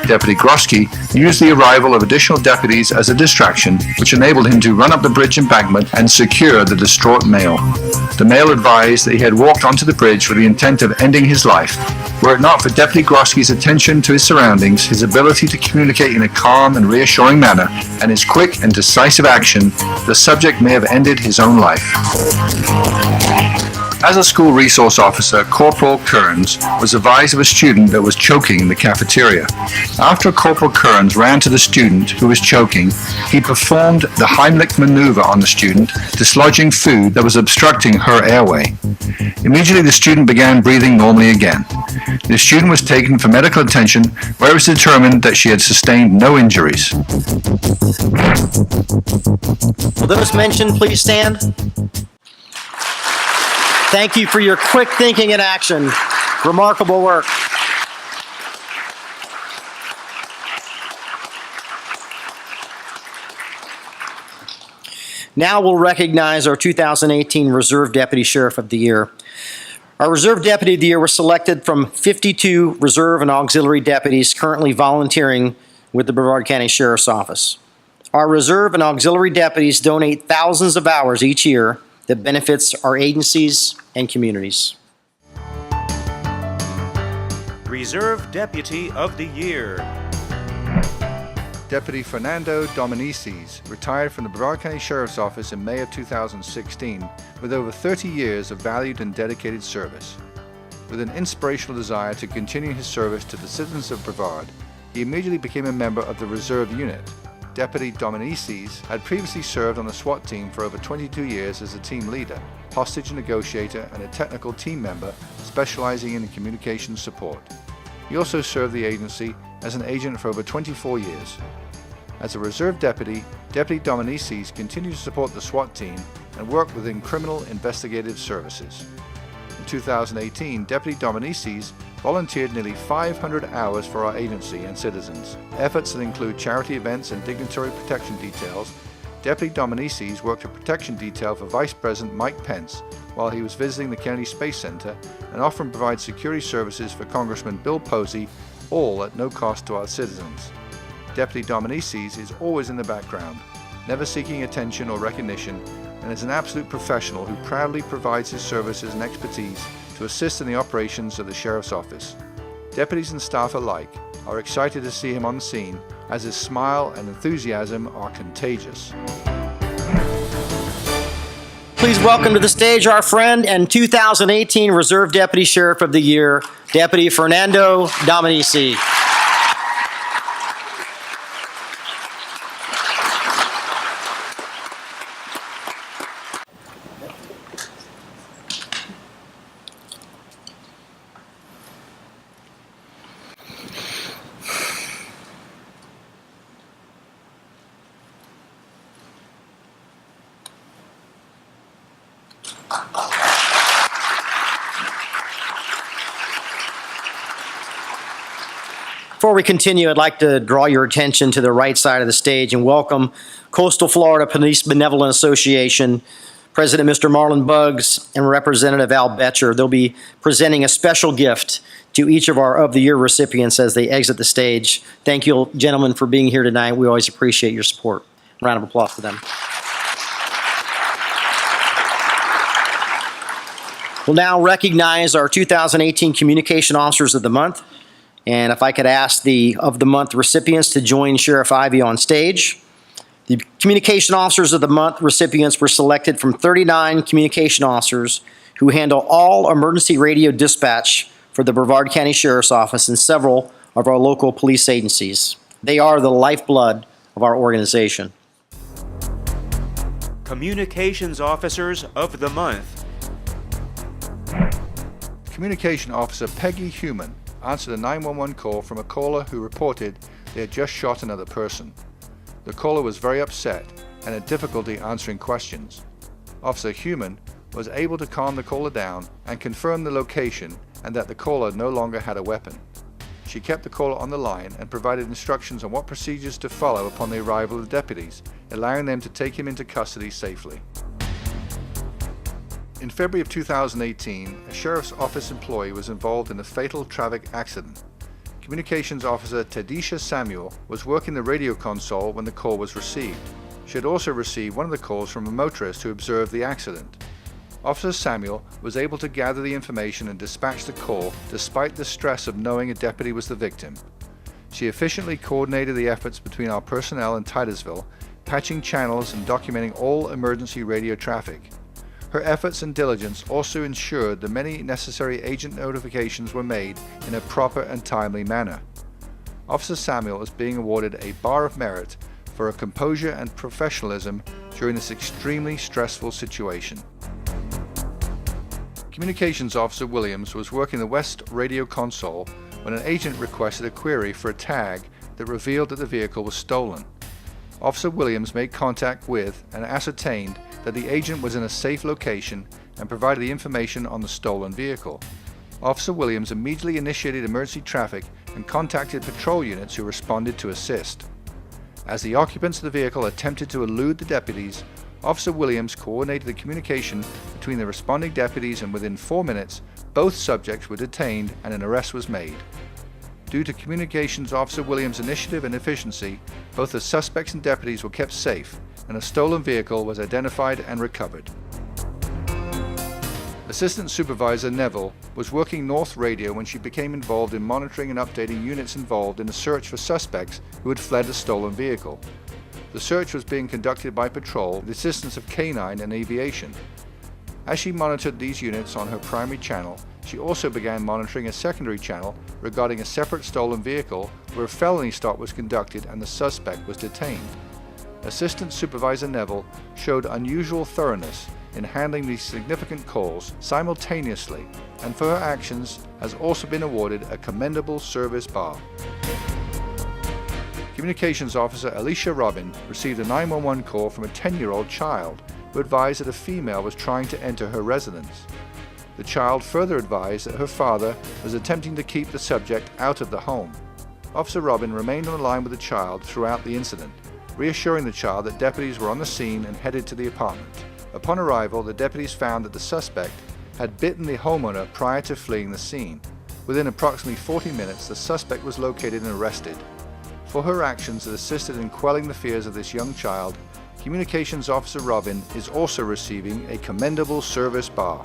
[SPEAKER 6] Deputy Grosky used the arrival of additional deputies as a distraction, which enabled him to run up the bridge embankment and secure the distraught male. The male advised that he had walked onto the bridge with the intent of ending his life. Were it not for Deputy Grosky's attention to his surroundings, his ability to communicate in a calm and reassuring manner, and his quick and decisive action, the subject may have ended his own life. As a school resource officer, Corporal Kearns was advised of a student that was choking in the cafeteria. After Corporal Kearns ran to the student who was choking, he performed the Heimlich maneuver on the student, dislodging food that was obstructing her airway. Immediately, the student began breathing normally again. The student was taken for medical attention, where it was determined that she had sustained no injuries.
[SPEAKER 1] Will those mentioned please stand? Thank you for your quick thinking and action. Remarkable work. Now we'll recognize our 2018 Reserve Deputy Sheriff of the Year. Our Reserve Deputy of the Year was selected from 52 Reserve and Auxiliary deputies currently volunteering with the Brevard County Sheriff's Office. Our Reserve and Auxiliary deputies donate thousands of hours each year that benefits our agencies and communities.
[SPEAKER 5] Reserve Deputy of the Year.
[SPEAKER 6] Deputy Fernando Dominicis retired from the Brevard County Sheriff's Office in May of 2016 with over 30 years of valued and dedicated service. With an inspirational desire to continue his service to the citizens of Brevard, he immediately became a member of the Reserve Unit. Deputy Dominicis had previously served on the SWAT team for over 22 years as a team leader, hostage negotiator, and a technical team member specializing in communications support. He also served the agency as an agent for over 24 years. As a Reserve Deputy, Deputy Dominicis continued to support the SWAT team and work within criminal investigative services. In 2018, Deputy Dominicis volunteered nearly 500 hours for our agency and citizens. Efforts that include charity events and dignitary protection details. Deputy Dominicis worked a protection detail for Vice President Mike Pence while he was visiting the Kennedy Space Center, and often provides security services for Congressman Bill Posey, all at no cost to our citizens. Deputy Dominicis is always in the background, never seeking attention or recognition, and is an absolute professional who proudly provides his services and expertise to assist in the operations of the Sheriff's Office. Deputies and staff alike are excited to see him on the scene, as his smile and enthusiasm are contagious.
[SPEAKER 1] Please welcome to the stage our friend and 2018 Reserve Deputy Sheriff of the Year, Deputy Fernando Dominici. Before we continue, I'd like to draw your attention to the right side of the stage and welcome Coastal Florida Police Benevolent Association, President Mr. Marlon Buggs and Representative Al Betcher. They'll be presenting a special gift to each of our Of the Year recipients as they exit the stage. Thank you, gentlemen, for being here tonight. We always appreciate your support. Round of applause for them. We'll now recognize our 2018 Communication Officers of the Month. And if I could ask the Of the Month recipients to join Sheriff Ivey on stage. The Communication Officers of the Month recipients were selected from 39 communication officers who handle all emergency radio dispatch for the Brevard County Sheriff's Office and several of our local police agencies. They are the lifeblood of our organization.
[SPEAKER 5] Communications Officers of the Month.
[SPEAKER 6] Communication Officer Peggy Human answered a 911 call from a caller who reported they had just shot another person. The caller was very upset and had difficulty answering questions. Officer Human was able to calm the caller down and confirm the location and that the caller no longer had a weapon. She kept the caller on the line and provided instructions on what procedures to follow upon the arrival of the deputies, allowing them to take him into custody safely. In February of 2018, a sheriff's office employee was involved in a fatal traffic accident. Communications officer Tedisha Samuel was working the radio console when the call was received. She had also received one of the calls from a motorist who observed the accident. Officer Samuel was able to gather the information and dispatch the call despite the stress of knowing a deputy was the victim. She efficiently coordinated the efforts between our personnel in Titusville, patching channels and documenting all emergency radio traffic. Her efforts and diligence also ensured the many necessary agent notifications were made in a proper and timely manner. Officer Samuel is being awarded a Bar of Merit for her composure and professionalism during this extremely stressful situation. Communications Officer Williams was working the West radio console when an agent requested a query for a tag that revealed that the vehicle was stolen. Officer Williams made contact with and ascertained that the agent was in a safe location and provided the information on the stolen vehicle. Officer Williams immediately initiated emergency traffic and contacted patrol units who responded to assist. As the occupants of the vehicle attempted to elude the deputies, Officer Williams coordinated the communication between the responding deputies, and within 4 minutes, both subjects were detained and an arrest was made. Due to Communications Officer Williams' initiative and efficiency, both the suspects and deputies were kept safe, and a stolen vehicle was identified and recovered. Assistant Supervisor Neville was working North Radio when she became involved in monitoring and updating units involved in a search for suspects who had fled a stolen vehicle. The search was being conducted by patrol with the assistance of K9 and aviation. As she monitored these units on her primary channel, she also began monitoring a secondary channel regarding a separate stolen vehicle where a felony stop was conducted and the suspect was detained. Assistant Supervisor Neville showed unusual thoroughness in handling these significant calls simultaneously, and for her actions has also been awarded a commendable service bar. Communications Officer Alicia Robin received a 911 call from a 10-year-old child who advised that a female was trying to enter her residence. The child further advised that her father was attempting to keep the subject out of the home. Officer Robin remained on the line with the child throughout the incident, reassuring the child that deputies were on the scene and headed to the apartment. Upon arrival, the deputies found that the suspect had bitten the homeowner prior to fleeing the scene. Within approximately 40 minutes, the suspect was located and arrested. For her actions that assisted in quelling the fears of this young child, Communications Officer Robin is also receiving a commendable service bar.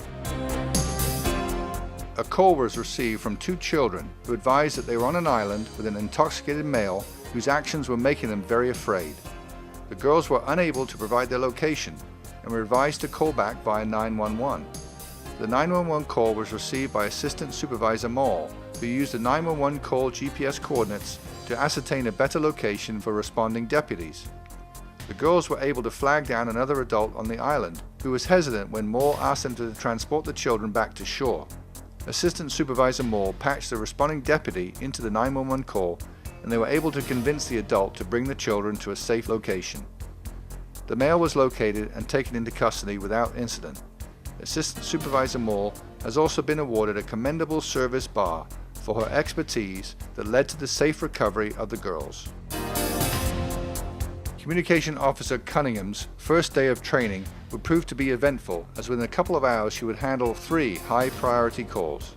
[SPEAKER 6] A call was received from 2 children who advised that they were on an island with an intoxicated male whose actions were making them very afraid. The girls were unable to provide their location and were advised to call back via 911. The 911 call was received by Assistant Supervisor Mall, who used the 911 call GPS coordinates to ascertain a better location for responding deputies. The girls were able to flag down another adult on the island, who was hesitant when Moore asked them to transport the children back to shore. Assistant Supervisor Moore patched the responding deputy into the 911 call, and they were able to convince the adult to bring the children to a safe location. The male was located and taken into custody without incident. Assistant Supervisor Moore has also been awarded a commendable service bar for her expertise that led to the safe recovery of the girls. Communication Officer Cunningham's first day of training would prove to be eventful, as within a couple of hours she would handle 3 high-priority calls.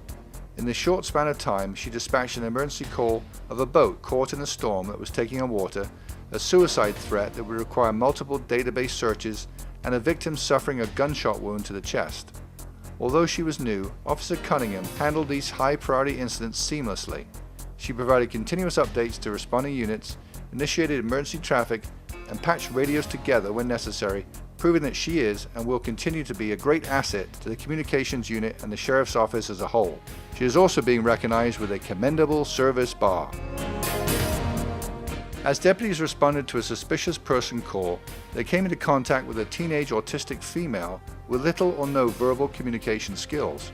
[SPEAKER 6] In this short span of time, she dispatched an emergency call of a boat caught in a storm that was taking on water, a suicide threat that would require multiple database searches, and a victim suffering a gunshot wound to the chest. Although she was new, Officer Cunningham handled these high-priority incidents seamlessly. She provided continuous updates to responding units, initiated emergency traffic, and patched radios together when necessary, proving that she is and will continue to be a great asset to the communications unit and the Sheriff's Office as a whole. She is also being recognized with a commendable service bar. As deputies responded to a suspicious person call, they came into contact with a teenage autistic female with little or no verbal communication skills.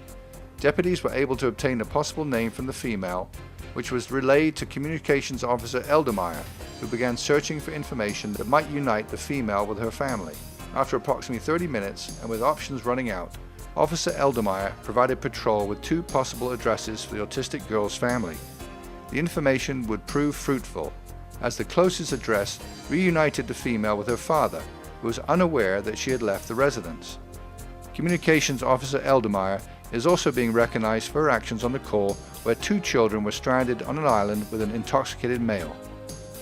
[SPEAKER 6] Deputies were able to obtain a possible name from the female, which was relayed to Communications Officer Eldermeyer, who began searching for information that might unite the female with her family. After approximately 30 minutes, and with options running out, Officer Eldermeyer provided patrol with 2 possible addresses for the autistic girl's family. The information would prove fruitful, as the closest address reunited the female with her father, who was unaware that she had left the residence. Communications Officer Eldermeyer is also being recognized for her actions on the call where 2 children were stranded on an island with an intoxicated male.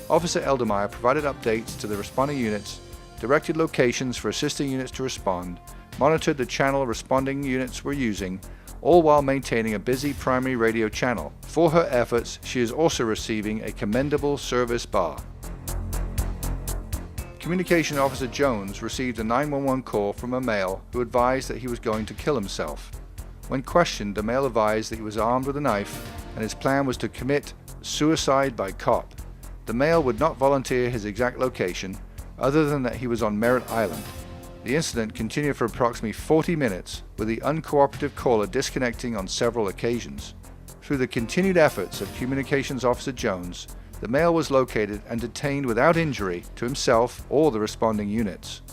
[SPEAKER 6] Officer Eldermeyer provided updates to the responding units, directed locations for assisting units to respond, monitored the channel responding units were using, all while maintaining a busy primary radio channel. For her efforts, she is also receiving a commendable service bar. Communication Officer Jones received a 911 call from a male who advised that he was going to kill himself. When questioned, the male advised that he was armed with a knife and his plan was to commit suicide by cop. The male would not volunteer his exact location, other than that he was on Merritt Island. The incident continued for approximately 40 minutes, with the uncooperative caller disconnecting on several occasions. Through the continued efforts of Communications Officer Jones, the male was located and detained without injury to himself or the responding units.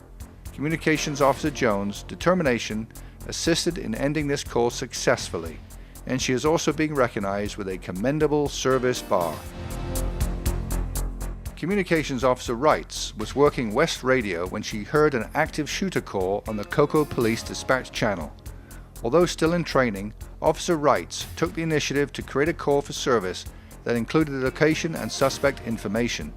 [SPEAKER 6] Communications Officer Jones' determination assisted in ending this call successfully, and she is also being recognized with a commendable service bar. Communications Officer Wrights was working West Radio when she heard an active shooter call on the Cocoa Police Dispatch channel. Although still in training, Officer Wrights took the initiative to create a call for service that included location and suspect information.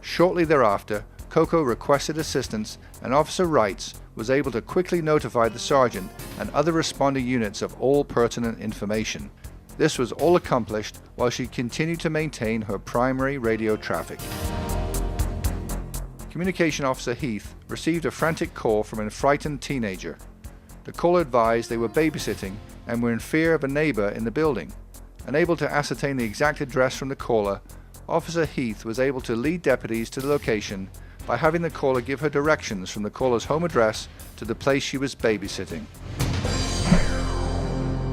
[SPEAKER 6] Shortly thereafter, Cocoa requested assistance and Officer Wrights was able to quickly notify the sergeant and other responding units of all pertinent information. This was all accomplished while she continued to maintain her primary radio traffic. Communication Officer Heath received a frantic call from a frightened teenager. The caller advised they were babysitting and were in fear of a neighbor in the building. Unable to ascertain the exact address from the caller, Officer Heath was able to lead deputies to the location by having the caller give her directions from the caller's home address to the place she was babysitting.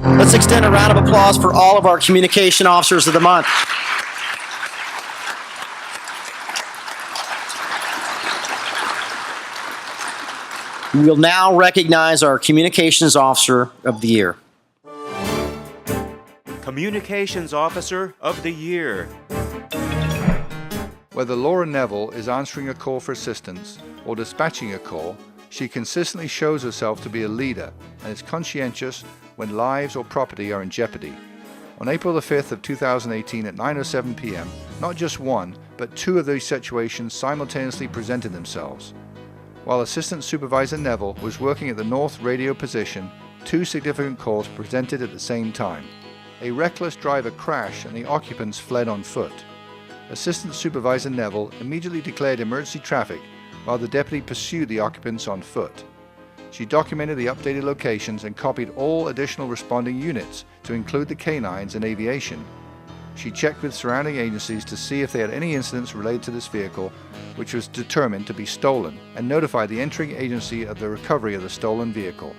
[SPEAKER 1] Let's extend a round of applause for all of our communication officers of the month. We will now recognize our communications officer of the year.
[SPEAKER 5] Communications Officer of the Year.
[SPEAKER 6] Whether Laura Neville is answering a call for assistance or dispatching a call, she consistently shows herself to be a leader and is conscientious when lives or property are in jeopardy. On April the 5th of 2018 at 9:07 p.m., not just one, but 2 of these situations simultaneously presented themselves. While Assistant Supervisor Neville was working at the North Radio position, 2 significant calls presented at the same time. A reckless driver crashed and the occupants fled on foot. Assistant Supervisor Neville immediately declared emergency traffic while the deputy pursued the occupants on foot. She documented the updated locations and copied all additional responding units to include the canines and aviation. She checked with surrounding agencies to see if they had any incidents related to this vehicle, which was determined to be stolen, and notified the entering agency of the recovery of the stolen vehicle.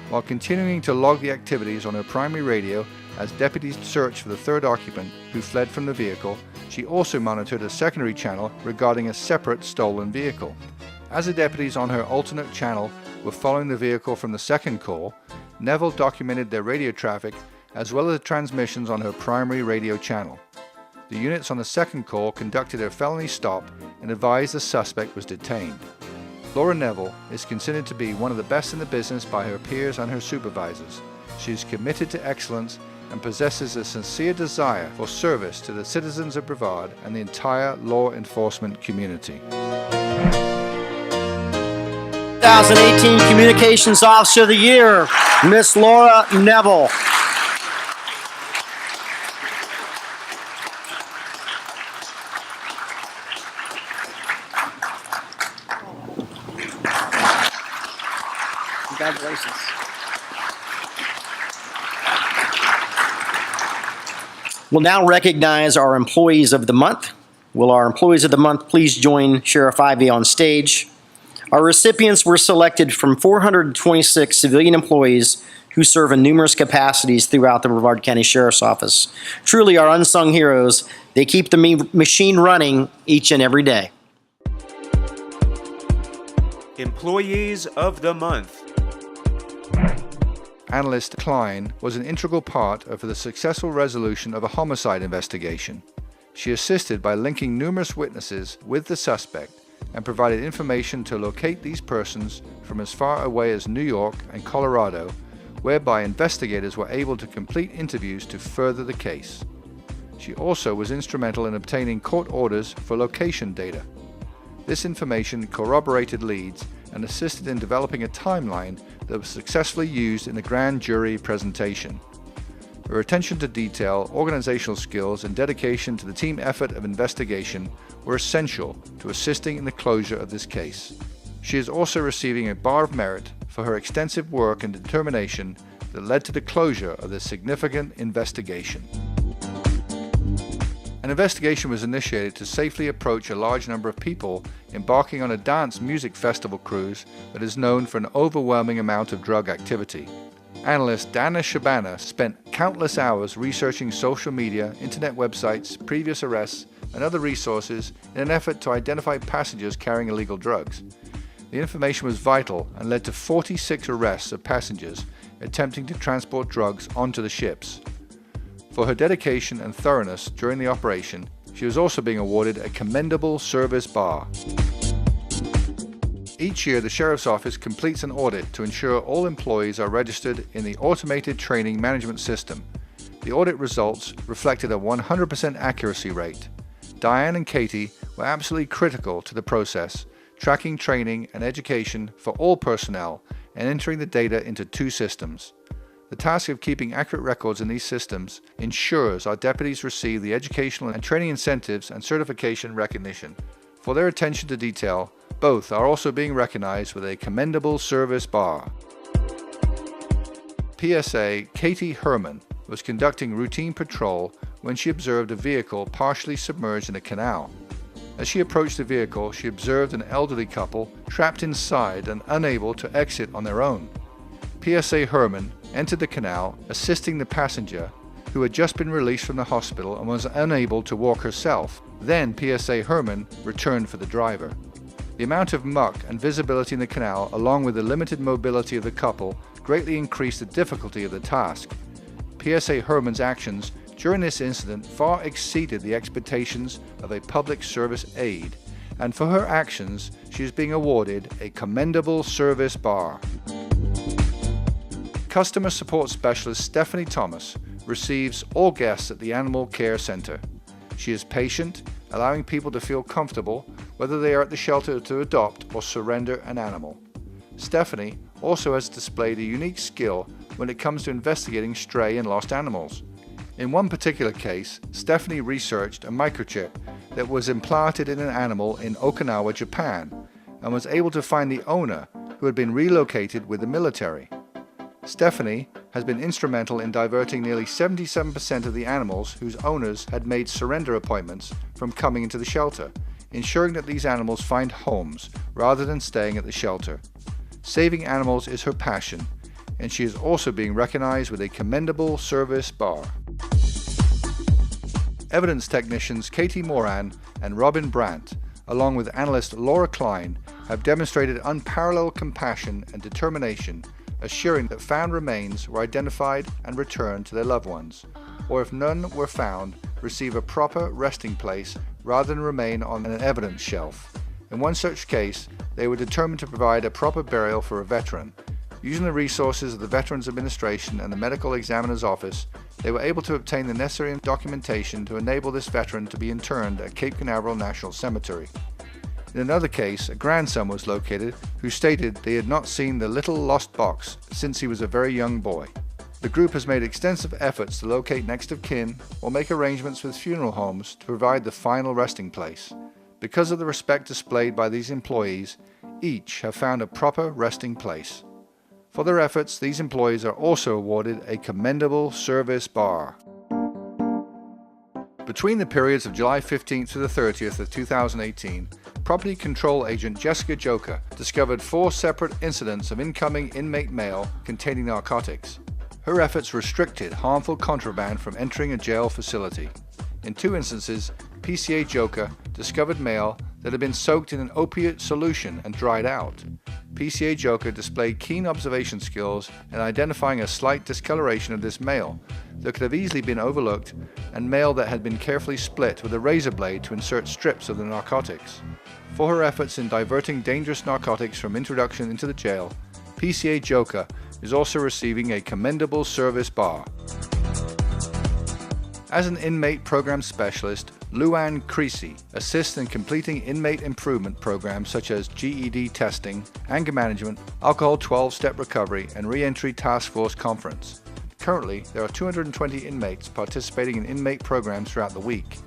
[SPEAKER 6] While continuing to log the activities on her primary radio as deputies searched for the 3rd occupant who fled from the vehicle, she also monitored a secondary channel regarding a separate stolen vehicle. As the deputies on her alternate channel were following the vehicle from the 2nd call, Neville documented their radio traffic as well as the transmissions on her primary radio channel. The units on the 2nd call conducted a felony stop and advised the suspect was detained. Laura Neville is considered to be one of the best in the business by her peers and her supervisors. She is committed to excellence and possesses a sincere desire for service to the citizens of Brevard and the entire law enforcement community.
[SPEAKER 1] 2018 Communications Officer of the Year, Miss Laura Neville. Congratulations. We'll now recognize our Employees of the Month. Will our Employees of the Month please join Sheriff Ivey on stage? Our recipients were selected from 426 civilian employees who serve in numerous capacities throughout the Brevard County Sheriff's Office. Truly our unsung heroes. They keep the machine running each and every day.
[SPEAKER 5] Employees of the Month.
[SPEAKER 6] Analyst Klein was an integral part of the successful resolution of a homicide investigation. She assisted by linking numerous witnesses with the suspect and provided information to locate these persons from as far away as New York and Colorado, whereby investigators were able to complete interviews to further the case. She also was instrumental in obtaining court orders for location data. This information corroborated leads and assisted in developing a timeline that was successfully used in the grand jury presentation. Her attention to detail, organizational skills, and dedication to the team effort of investigation were essential to assisting in the closure of this case. She is also receiving a Bar of Merit for her extensive work and determination that led to the closure of this significant investigation. An investigation was initiated to safely approach a large number of people embarking on a dance music festival cruise that is known for an overwhelming amount of drug activity. Analyst Dana Shabana spent countless hours researching social media, internet websites, previous arrests, and other resources in an effort to identify passengers carrying illegal drugs. The information was vital and led to 46 arrests of passengers attempting to transport drugs onto the ships. For her dedication and thoroughness during the operation, she was also being awarded a Commendable Service Bar. Each year, the Sheriff's Office completes an audit to ensure all employees are registered in the Automated Training Management System. The audit results reflected a 100% accuracy rate. Diane and Katie were absolutely critical to the process, tracking training and education for all personnel and entering the data into two systems. The task of keeping accurate records in these systems ensures our deputies receive the educational and training incentives and certification recognition. For their attention to detail, both are also being recognized with a Commendable Service Bar. PSA Katie Herman was conducting routine patrol when she observed a vehicle partially submerged in a canal. As she approached the vehicle, she observed an elderly couple trapped inside and unable to exit on their own. PSA Herman entered the canal, assisting the passenger, who had just been released from the hospital and was unable to walk herself. Then PSA Herman returned for the driver. The amount of muck and visibility in the canal, along with the limited mobility of the couple, greatly increased the difficulty of the task. PSA Herman's actions during this incident far exceeded the expectations of a public service aide, and for her actions, she is being awarded a Commendable Service Bar. Customer Support Specialist Stephanie Thomas receives all guests at the Animal Care Center. She is patient, allowing people to feel comfortable whether they are at the shelter to adopt or surrender an animal. Stephanie also has displayed a unique skill when it comes to investigating stray and lost animals. In one particular case, Stephanie researched a microchip that was implanted in an animal in Okinawa, Japan, and was able to find the owner, who had been relocated with the military. Stephanie has been instrumental in diverting nearly 77% of the animals whose owners had made surrender appointments from coming into the shelter, ensuring that these animals find homes rather than staying at the shelter. Saving animals is her passion, and she is also being recognized with a Commendable Service Bar. Evidence technicians Katie Moran and Robin Brandt, along with analyst Laura Klein, have demonstrated unparalleled compassion and determination, assuring that found remains were identified and returned to their loved ones, or if none were found, receive a proper resting place rather than remain on an evidence shelf. In one such case, they were determined to provide a proper burial for a veteran. Using the resources of the Veterans Administration and the Medical Examiner's Office, they were able to obtain the necessary documentation to enable this veteran to be interned at Cape Canaveral National Cemetery. In another case, a grandson was located who stated they had not seen the little lost box since he was a very young boy. The group has made extensive efforts to locate next of kin or make arrangements with funeral homes to provide the final resting place. Because of the respect displayed by these employees, each have found a proper resting place. For their efforts, these employees are also awarded a Commendable Service Bar. Between the periods of July 15th to the 30th of 2018, Property Control Agent Jessica Joker discovered 4 separate incidents of incoming inmate mail containing narcotics. Her efforts restricted harmful contraband from entering a jail facility. In 2 instances, PCA Joker discovered mail that had been soaked in an opiate solution and dried out. PCA Joker displayed keen observation skills in identifying a slight discoloration of this male that could have easily been overlooked, and male that had been carefully split with a razor blade to insert strips of the narcotics. For her efforts in diverting dangerous narcotics from introduction into the jail, PCA Joker is also receiving a commendable service bar. As an inmate program specialist, Luann Creasy assists in completing inmate improvement programs such as GED testing, anger management, alcohol 12-step recovery, and re-entry task force conference. Currently, there are 220 inmates participating in inmate programs throughout the week.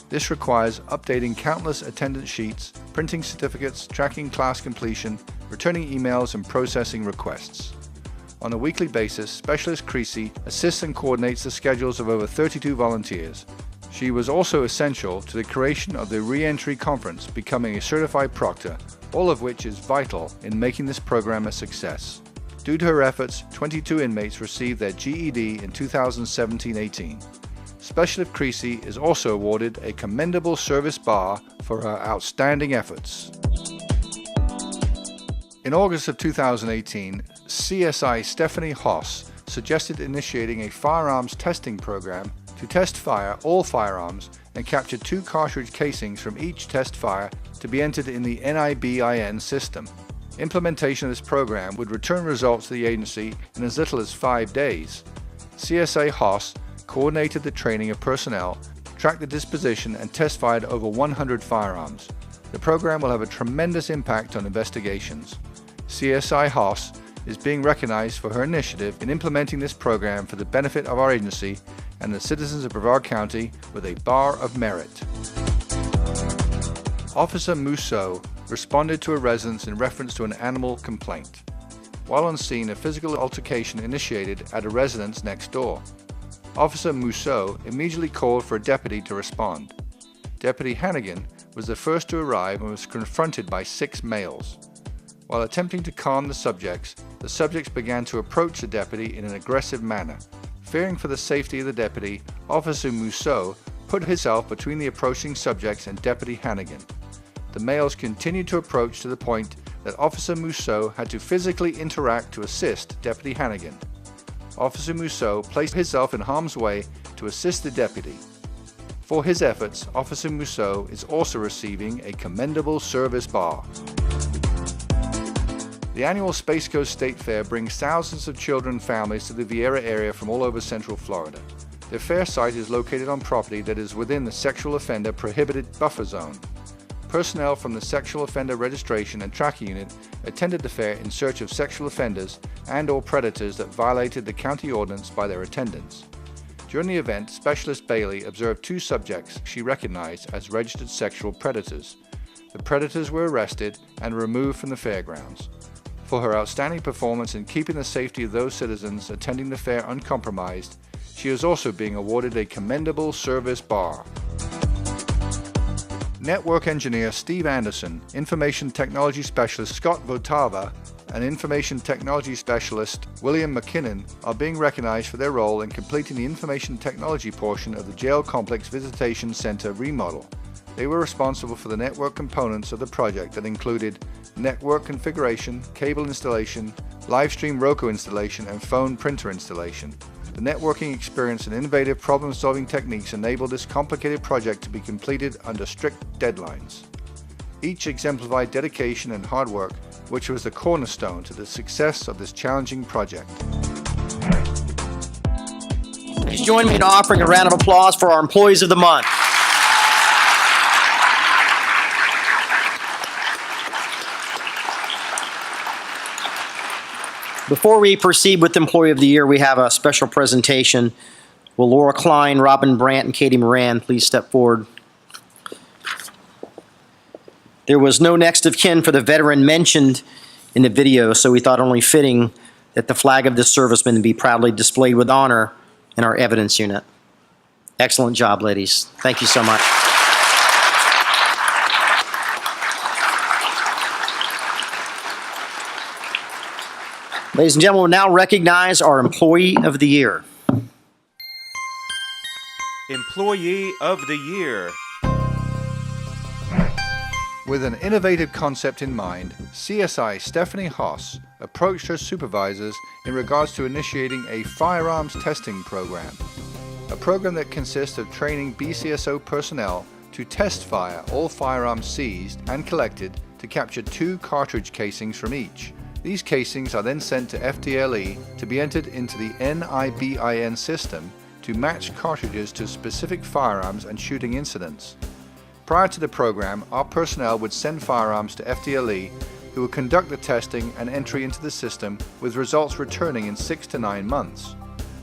[SPEAKER 6] This requires updating countless attendance sheets, printing certificates, tracking class completion, returning emails, and processing requests. On a weekly basis, Specialist Creasy assists and coordinates the schedules of over 32 volunteers. She was also essential to the creation of the Re-Entry Conference, becoming a certified proctor, all of which is vital in making this program a success. Due to her efforts, 22 inmates received their GED in 2017-18. Specialist Creasy is also awarded a commendable service bar for her outstanding efforts. In August of 2018, CSI Stephanie Hoss suggested initiating a firearms testing program to test fire all firearms and capture 2 cartridge casings from each test fire to be entered in the NIBIN system. Implementation of this program would return results to the agency in as little as 5 days. CSA Hoss coordinated the training of personnel, tracked the disposition, and test fired over 100 firearms. The program will have a tremendous impact on investigations. CSI Hoss is being recognized for her initiative in implementing this program for the benefit of our agency and the citizens of Brevard County with a bar of merit. Officer Mousseau responded to a residence in reference to an animal complaint. While on scene, a physical altercation initiated at a residence next door. Officer Mousseau immediately called for a deputy to respond. Deputy Hannigan was the first to arrive and was confronted by 6 males. While attempting to calm the subjects began to approach the deputy in an aggressive manner. Fearing for the safety of the deputy, Officer Mousseau put himself between the approaching subjects and Deputy Hannigan. The males continued to approach to the point that Officer Mousseau had to physically interact to assist Deputy Hannigan. Officer Mousseau placed himself in harm's way to assist the deputy. For his efforts, Officer Mousseau is also receiving a commendable service bar. The annual Space Coast State Fair brings thousands of children and families to the Viera area from all over Central Florida. The fair site is located on property that is within the Sexual Offender Prohibited Buffer Zone. Personnel from the Sexual Offender Registration and Tracking Unit attended the fair in search of sexual offenders and/or predators that violated the county ordinance by their attendance. During the event, Specialist Bailey observed 2 subjects she recognized as registered sexual predators. The predators were arrested and removed from the fairgrounds. For her outstanding performance in keeping the safety of those citizens attending the fair uncompromised, she is also being awarded a commendable service bar. Network engineer Steve Anderson, information technology specialist Scott Votava, and information technology specialist William McKinnon are being recognized for their role in completing the information technology portion of the Jail Complex Visitation Center remodel. They were responsible for the network components of the project that included network configuration, cable installation, live stream Roku installation, and phone printer installation. The networking experience and innovative problem-solving techniques enabled this complicated project to be completed under strict deadlines. Each exemplified dedication and hard work, which was the cornerstone to the success of this challenging project.
[SPEAKER 1] Please join me in offering a round of applause for our Employees of the Month. Before we proceed with Employee of the Year, we have a special presentation. Will Laura Klein, Robin Brandt, and Katie Moran please step forward? There was no next of kin for the veteran mentioned in the video, so we thought only fitting that the flag of this serviceman be proudly displayed with honor in our evidence unit. Excellent job, ladies. Thank you so much. Ladies and gentlemen, we'll now recognize our Employee of the Year.
[SPEAKER 5] Employee of the Year.
[SPEAKER 6] With an innovative concept in mind, CSI Stephanie Haas approached her supervisors in regards to initiating a firearms testing program. A program that consists of training BCSO personnel to test fire all firearms seized and collected to capture 2 cartridge casings from each. These casings are then sent to FDLE to be entered into the NIBIN system to match cartridges to specific firearms and shooting incidents. Prior to the program, our personnel would send firearms to FDLE, who would conduct the testing and entry into the system, with results returning in 6 to 9 months.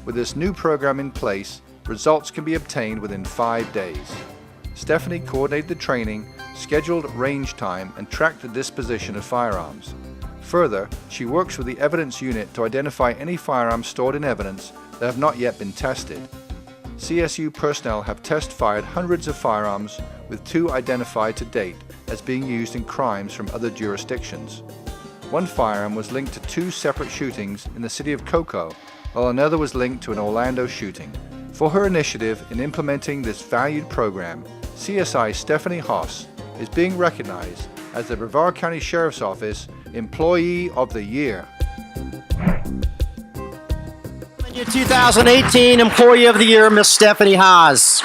[SPEAKER 6] With this new program in place, results can be obtained within 5 days. Stephanie coordinated the training, scheduled range time, and tracked the disposition of firearms. Further, she works with the evidence unit to identify any firearms stored in evidence that have not yet been tested. CSU personnel have test-fired hundreds of firearms, with 2 identified to date as being used in crimes from other jurisdictions. One firearm was linked to 2 separate shootings in the city of Cocoa, while another was linked to an Orlando shooting. For her initiative in implementing this valued program, CSI Stephanie Haas is being recognized as the Brevard County Sheriff's Office Employee of the Year.
[SPEAKER 1] 2018 Employee of the Year, Miss Stephanie Haas.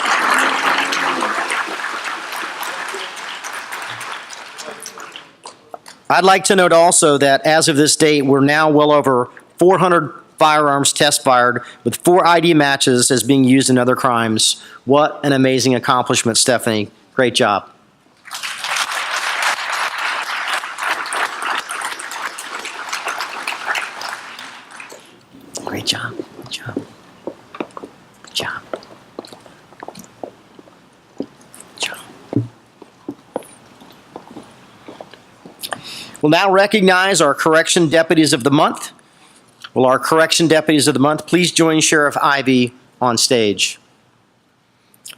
[SPEAKER 1] I'd like to note also that as of this date, we're now well over 400 firearms test fired, with 4 ID matches as being used in other crimes. What an amazing accomplishment, Stephanie. Great job. Great job. Good job. Good job. Good job. We'll now recognize our Correction Deputies of the Month. Will our Correction Deputies of the Month please join Sheriff Ivy on stage?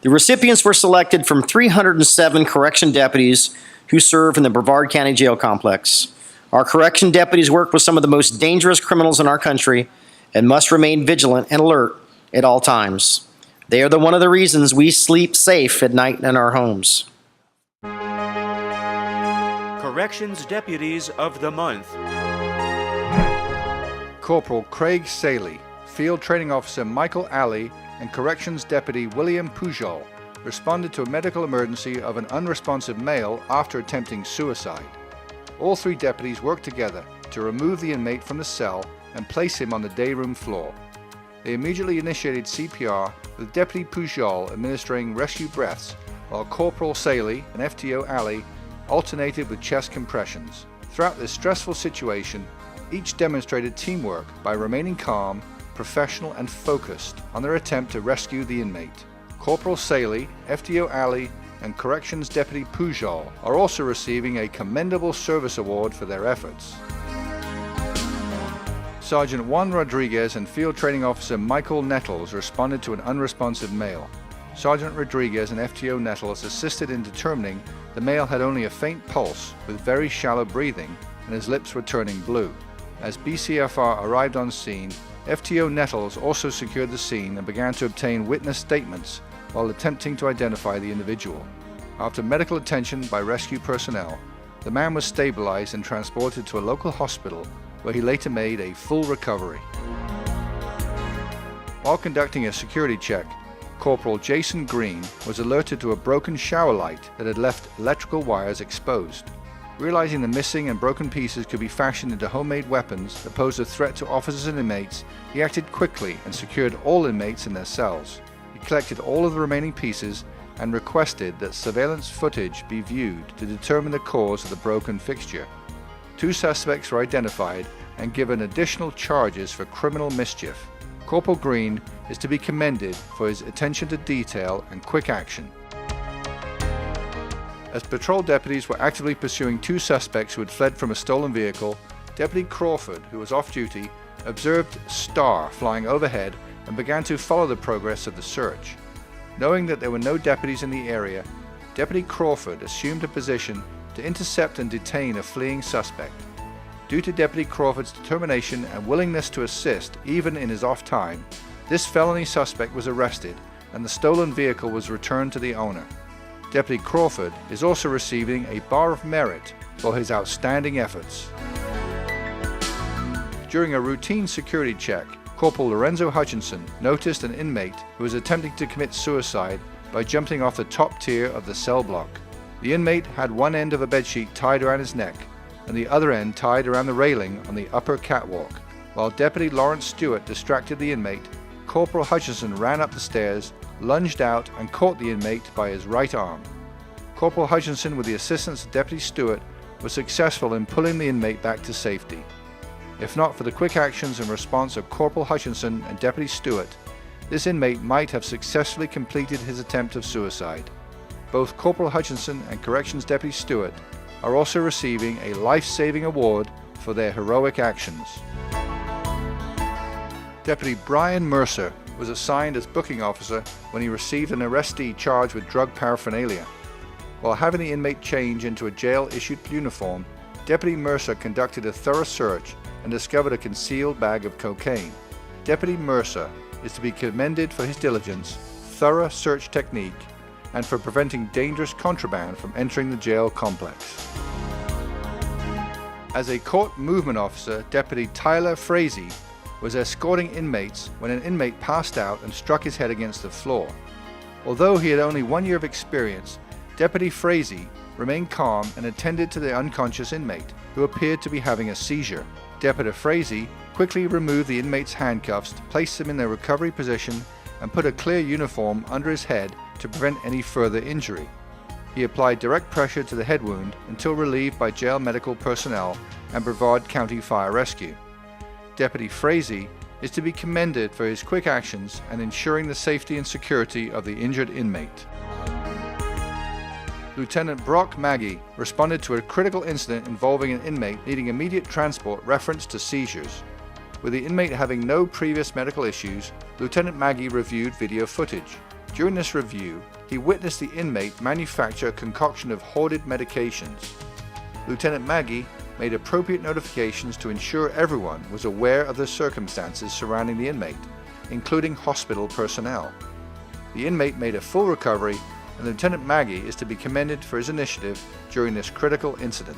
[SPEAKER 1] The recipients were selected from 307 correction deputies who serve in the Brevard County Jail Complex. Our correction deputies work with some of the most dangerous criminals in our country and must remain vigilant and alert at all times. They are one of the reasons we sleep safe at night in our homes.
[SPEAKER 5] Corrections Deputies of the Month.
[SPEAKER 6] Corporal Craig Saley, Field Training Officer Michael Alley, and Corrections Deputy William Pujol responded to a medical emergency of an unresponsive male after attempting suicide. All 3 deputies worked together to remove the inmate from the cell and place him on the day room floor. They immediately initiated CPR, with Deputy Pujol administering rescue breaths, while Corporal Saley and FTO Alley alternated with chest compressions. Throughout this stressful situation, each demonstrated teamwork by remaining calm, professional, and focused on their attempt to rescue the inmate. Corporal Saley, FTO Alley, and Corrections Deputy Pujol are also receiving a Commendable Service Award for their efforts. Sergeant Juan Rodriguez and Field Training Officer Michael Nettles responded to an unresponsive male. Sergeant Rodriguez and FTO Nettles assisted in determining the male had only a faint pulse with very shallow breathing and his lips were turning blue. As BCFR arrived on scene, FTO Nettles also secured the scene and began to obtain witness statements while attempting to identify the individual. After medical attention by rescue personnel, the man was stabilized and transported to a local hospital where he later made a full recovery. While conducting a security check, Corporal Jason Green was alerted to a broken shower light that had left electrical wires exposed. Realizing the missing and broken pieces could be fashioned into homemade weapons that posed a threat to officers and inmates, he acted quickly and secured all inmates in their cells. He collected all of the remaining pieces and requested that surveillance footage be viewed to determine the cause of the broken fixture. 2 suspects were identified and given additional charges for criminal mischief. Corporal Green is to be commended for his attention to detail and quick action. As patrol deputies were actively pursuing 2 suspects who had fled from a stolen vehicle, Deputy Crawford, who was off duty, observed Star flying overhead and began to follow the progress of the search. Knowing that there were no deputies in the area, Deputy Crawford assumed a position to intercept and detain a fleeing suspect. Due to Deputy Crawford's determination and willingness to assist even in his off time, this felony suspect was arrested and the stolen vehicle was returned to the owner. Deputy Crawford is also receiving a Bar of Merit for his outstanding efforts. During a routine security check, Corporal Lorenzo Hutchinson noticed an inmate who was attempting to commit suicide by jumping off the top tier of the cell block. The inmate had one end of a bedsheet tied around his neck and the other end tied around the railing on the upper catwalk. While Deputy Lawrence Stewart distracted the inmate, Corporal Hutchinson ran up the stairs, lunged out, and caught the inmate by his right arm. Corporal Hutchinson, with the assistance of Deputy Stewart, was successful in pulling the inmate back to safety. If not for the quick actions and response of Corporal Hutchinson and Deputy Stewart, this inmate might have successfully completed his attempt of suicide. Both Corporal Hutchinson and Corrections Deputy Stewart are also receiving a life-saving award for their heroic actions. Deputy Brian Mercer was assigned as booking officer when he received an arrestee charged with drug paraphernalia. While having the inmate change into a jail-issued uniform, Deputy Mercer conducted a thorough search and discovered a concealed bag of cocaine. Deputy Mercer is to be commended for his diligence, thorough search technique, and for preventing dangerous contraband from entering the jail complex. As a court movement officer, Deputy Tyler Frazee was escorting inmates when an inmate passed out and struck his head against the floor. Although he had only 1 year of experience, Deputy Frazee remained calm and attended to the unconscious inmate, who appeared to be having a seizure. Deputy Frazee quickly removed the inmate's handcuffs, placed him in their recovery position, and put a clear uniform under his head to prevent any further injury. He applied direct pressure to the head wound until relieved by jail medical personnel and Brevard County Fire Rescue. Deputy Frazee is to be commended for his quick actions and ensuring the safety and security of the injured inmate. Lieutenant Brock Maggie responded to a critical incident involving an inmate needing immediate transport reference to seizures. With the inmate having no previous medical issues, Lieutenant Maggie reviewed video footage. During this review, he witnessed the inmate manufacture a concoction of hoarded medications. Lieutenant Maggie made appropriate notifications to ensure everyone was aware of the circumstances surrounding the inmate, including hospital personnel. The inmate made a full recovery, and Lieutenant Maggie is to be commended for his initiative during this critical incident.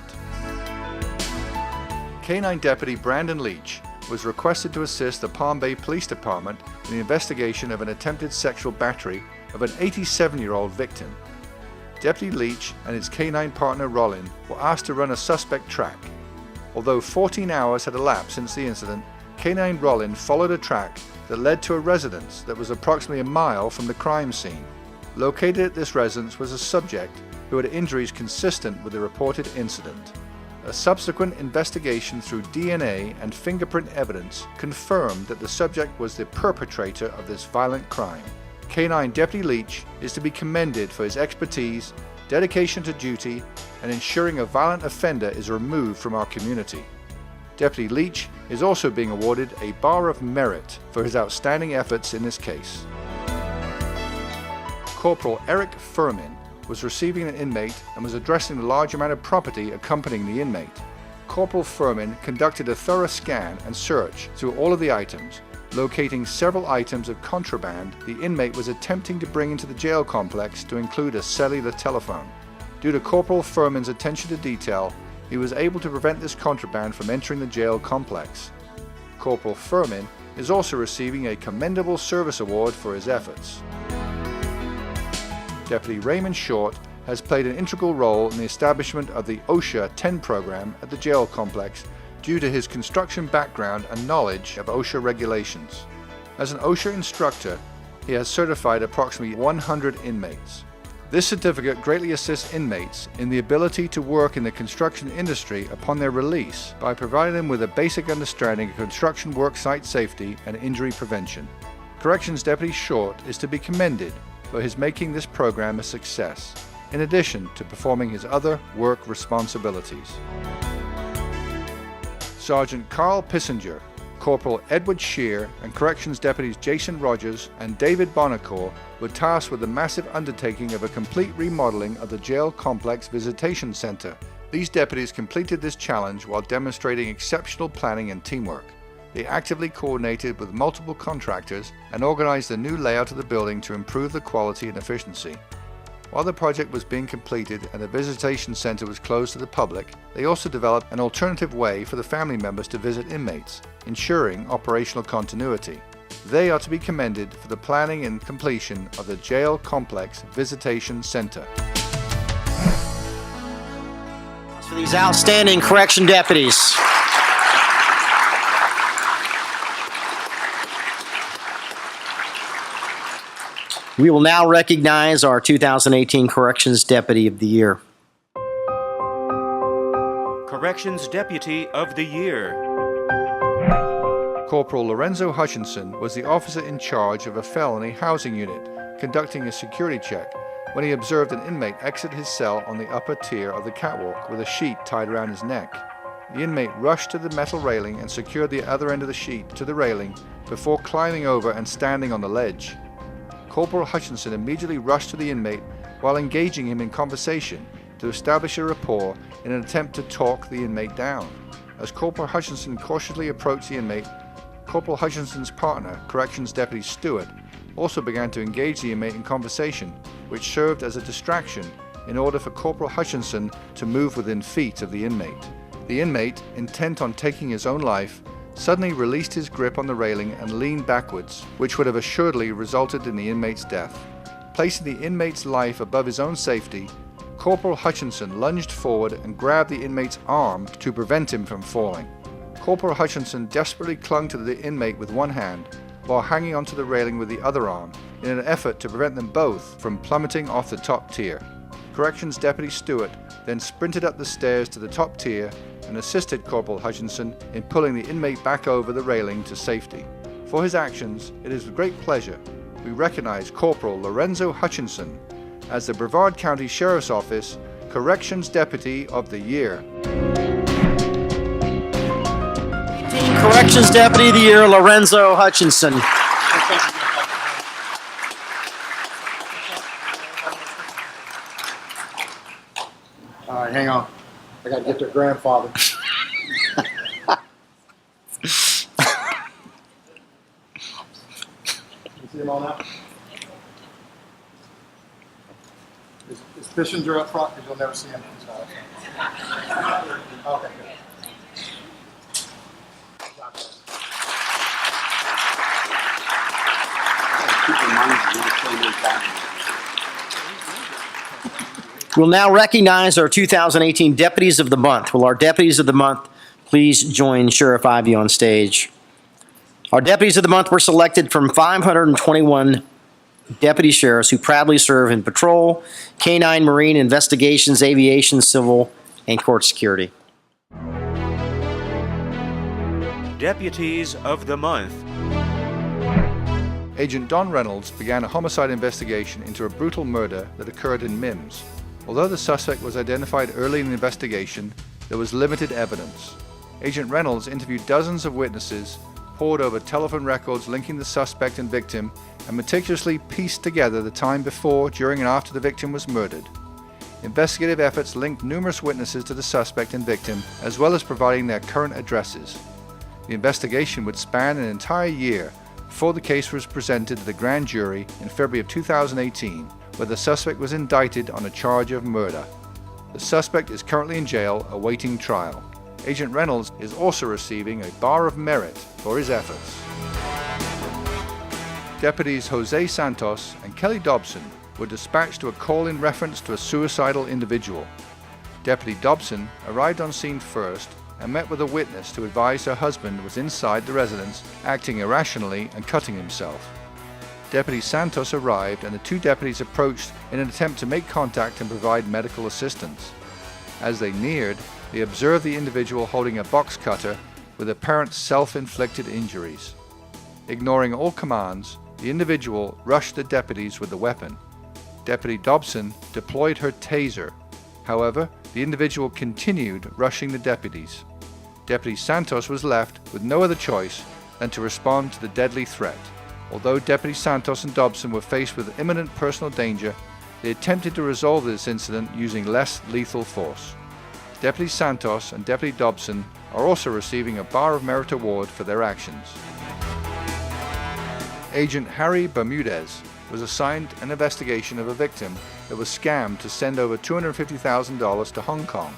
[SPEAKER 6] K-9 Deputy Brandon Leach was requested to assist the Palm Bay Police Department in the investigation of an attempted sexual battery of an 87-year-old victim. Deputy Leach and his K-9 partner Rollin were asked to run a suspect track. Although 14 hours had elapsed since the incident, K-9 Rollin followed a track that led to a residence that was approximately a mile from the crime scene. Located at this residence was a subject who had injuries consistent with the reported incident. A subsequent investigation through DNA and fingerprint evidence confirmed that the subject was the perpetrator of this violent crime. K-9 Deputy Leach is to be commended for his expertise, dedication to duty, and ensuring a violent offender is removed from our community. Deputy Leach is also being awarded a Bar of Merit for his outstanding efforts in this case. Corporal Eric Furman was receiving an inmate and was addressing the large amount of property accompanying the inmate. Corporal Furman conducted a thorough scan and search through all of the items, locating several items of contraband the inmate was attempting to bring into the jail complex, to include a cellular telephone. Due to Corporal Furman's attention to detail, he was able to prevent this contraband from entering the jail complex. Corporal Furman is also receiving a Commendable Service Award for his efforts. Deputy Raymond Short has played an integral role in the establishment of the OSHA 10 program at the jail complex due to his construction background and knowledge of OSHA regulations. As an OSHA instructor, he has certified approximately 100 inmates. This certificate greatly assists inmates in the ability to work in the construction industry upon their release by providing them with a basic understanding of construction worksite safety and injury prevention. Corrections Deputy Short is to be commended for his making this program a success, in addition to performing his other work responsibilities. Sergeant Carl Pissinger, Corporal Edward Shear, and Corrections Deputies Jason Rogers and David Bonacore were tasked with the massive undertaking of a complete remodeling of the jail complex visitation center. These deputies completed this challenge while demonstrating exceptional planning and teamwork. They actively coordinated with multiple contractors and organized the new layout of the building to improve the quality and efficiency. While the project was being completed and the visitation center was closed to the public, they also developed an alternative way for the family members to visit inmates, ensuring operational continuity. They are to be commended for the planning and completion of the Jail Complex Visitation Center.
[SPEAKER 1] For these outstanding correction deputies. We will now recognize our 2018 Corrections Deputy of the Year.
[SPEAKER 5] Corrections Deputy of the Year.
[SPEAKER 6] Corporal Lorenzo Hutchinson was the officer in charge of a felony housing unit, conducting a security check when he observed an inmate exit his cell on the upper tier of the catwalk with a sheet tied around his neck. The inmate rushed to the metal railing and secured the other end of the sheet to the railing before climbing over and standing on the ledge. Corporal Hutchinson immediately rushed to the inmate while engaging him in conversation to establish a rapport in an attempt to talk the inmate down. As Corporal Hutchinson cautiously approached the inmate, Corporal Hutchinson's partner, Corrections Deputy Stewart, also began to engage the inmate in conversation, which served as a distraction in order for Corporal Hutchinson to move within feet of the inmate. The inmate, intent on taking his own life, suddenly released his grip on the railing and leaned backwards, which would have assuredly resulted in the inmate's death. Placing the inmate's life above his own safety, Corporal Hutchinson lunged forward and grabbed the inmate's arm to prevent him from falling. Corporal Hutchinson desperately clung to the inmate with one hand while hanging onto the railing with the other arm in an effort to prevent them both from plummeting off the top tier. Corrections Deputy Stewart then sprinted up the stairs to the top tier and assisted Corporal Hutchinson in pulling the inmate back over the railing to safety. For his actions, it is with great pleasure we recognize Corporal Lorenzo Hutchinson as the Brevard County Sheriff's Office Corrections Deputy of the Year.
[SPEAKER 1] Corrections Deputy of the Year, Lorenzo Hutchinson.
[SPEAKER 4] All right, hang on. I got to get their grandfather. You see him all now? Is Fishinger up front? Because you'll never see him. Okay, good.
[SPEAKER 1] We'll now recognize our 2018 Deputies of the Month. Will our Deputies of the Month please join Sheriff Ivey on stage? Our Deputies of the Month were selected from 521 deputy sheriffs who proudly serve in patrol, canine, marine, investigations, aviation, civil, and court security.
[SPEAKER 5] Deputies of the Month.
[SPEAKER 6] Agent Don Reynolds began a homicide investigation into a brutal murder that occurred in Mims. Although the suspect was identified early in the investigation, there was limited evidence. Agent Reynolds interviewed dozens of witnesses, pored over telephone records linking the suspect and victim, and meticulously pieced together the time before, during, and after the victim was murdered. Investigative efforts linked numerous witnesses to the suspect and victim, as well as providing their current addresses. The investigation would span an entire year before the case was presented to the grand jury in February of 2018, where the suspect was indicted on a charge of murder. The suspect is currently in jail awaiting trial. Agent Reynolds is also receiving a Bar of Merit for his efforts. Deputies Jose Santos and Kelly Dobson were dispatched to a call in reference to a suicidal individual. Deputy Dobson arrived on scene first and met with a witness to advise her husband was inside the residence, acting irrationally and cutting himself. Deputy Santos arrived and the two deputies approached in an attempt to make contact and provide medical assistance. As they neared, they observed the individual holding a box cutter with apparent self-inflicted injuries. Ignoring all commands, the individual rushed the deputies with the weapon. Deputy Dobson deployed her taser. However, the individual continued rushing the deputies. Deputy Santos was left with no other choice than to respond to the deadly threat. Although Deputy Santos and Dobson were faced with imminent personal danger, they attempted to resolve this incident using less lethal force. Deputy Santos and Deputy Dobson are also receiving a Bar of Merit award for their actions. Agent Harry Bermudez was assigned an investigation of a victim that was scammed to send over $250,000 to Hong Kong.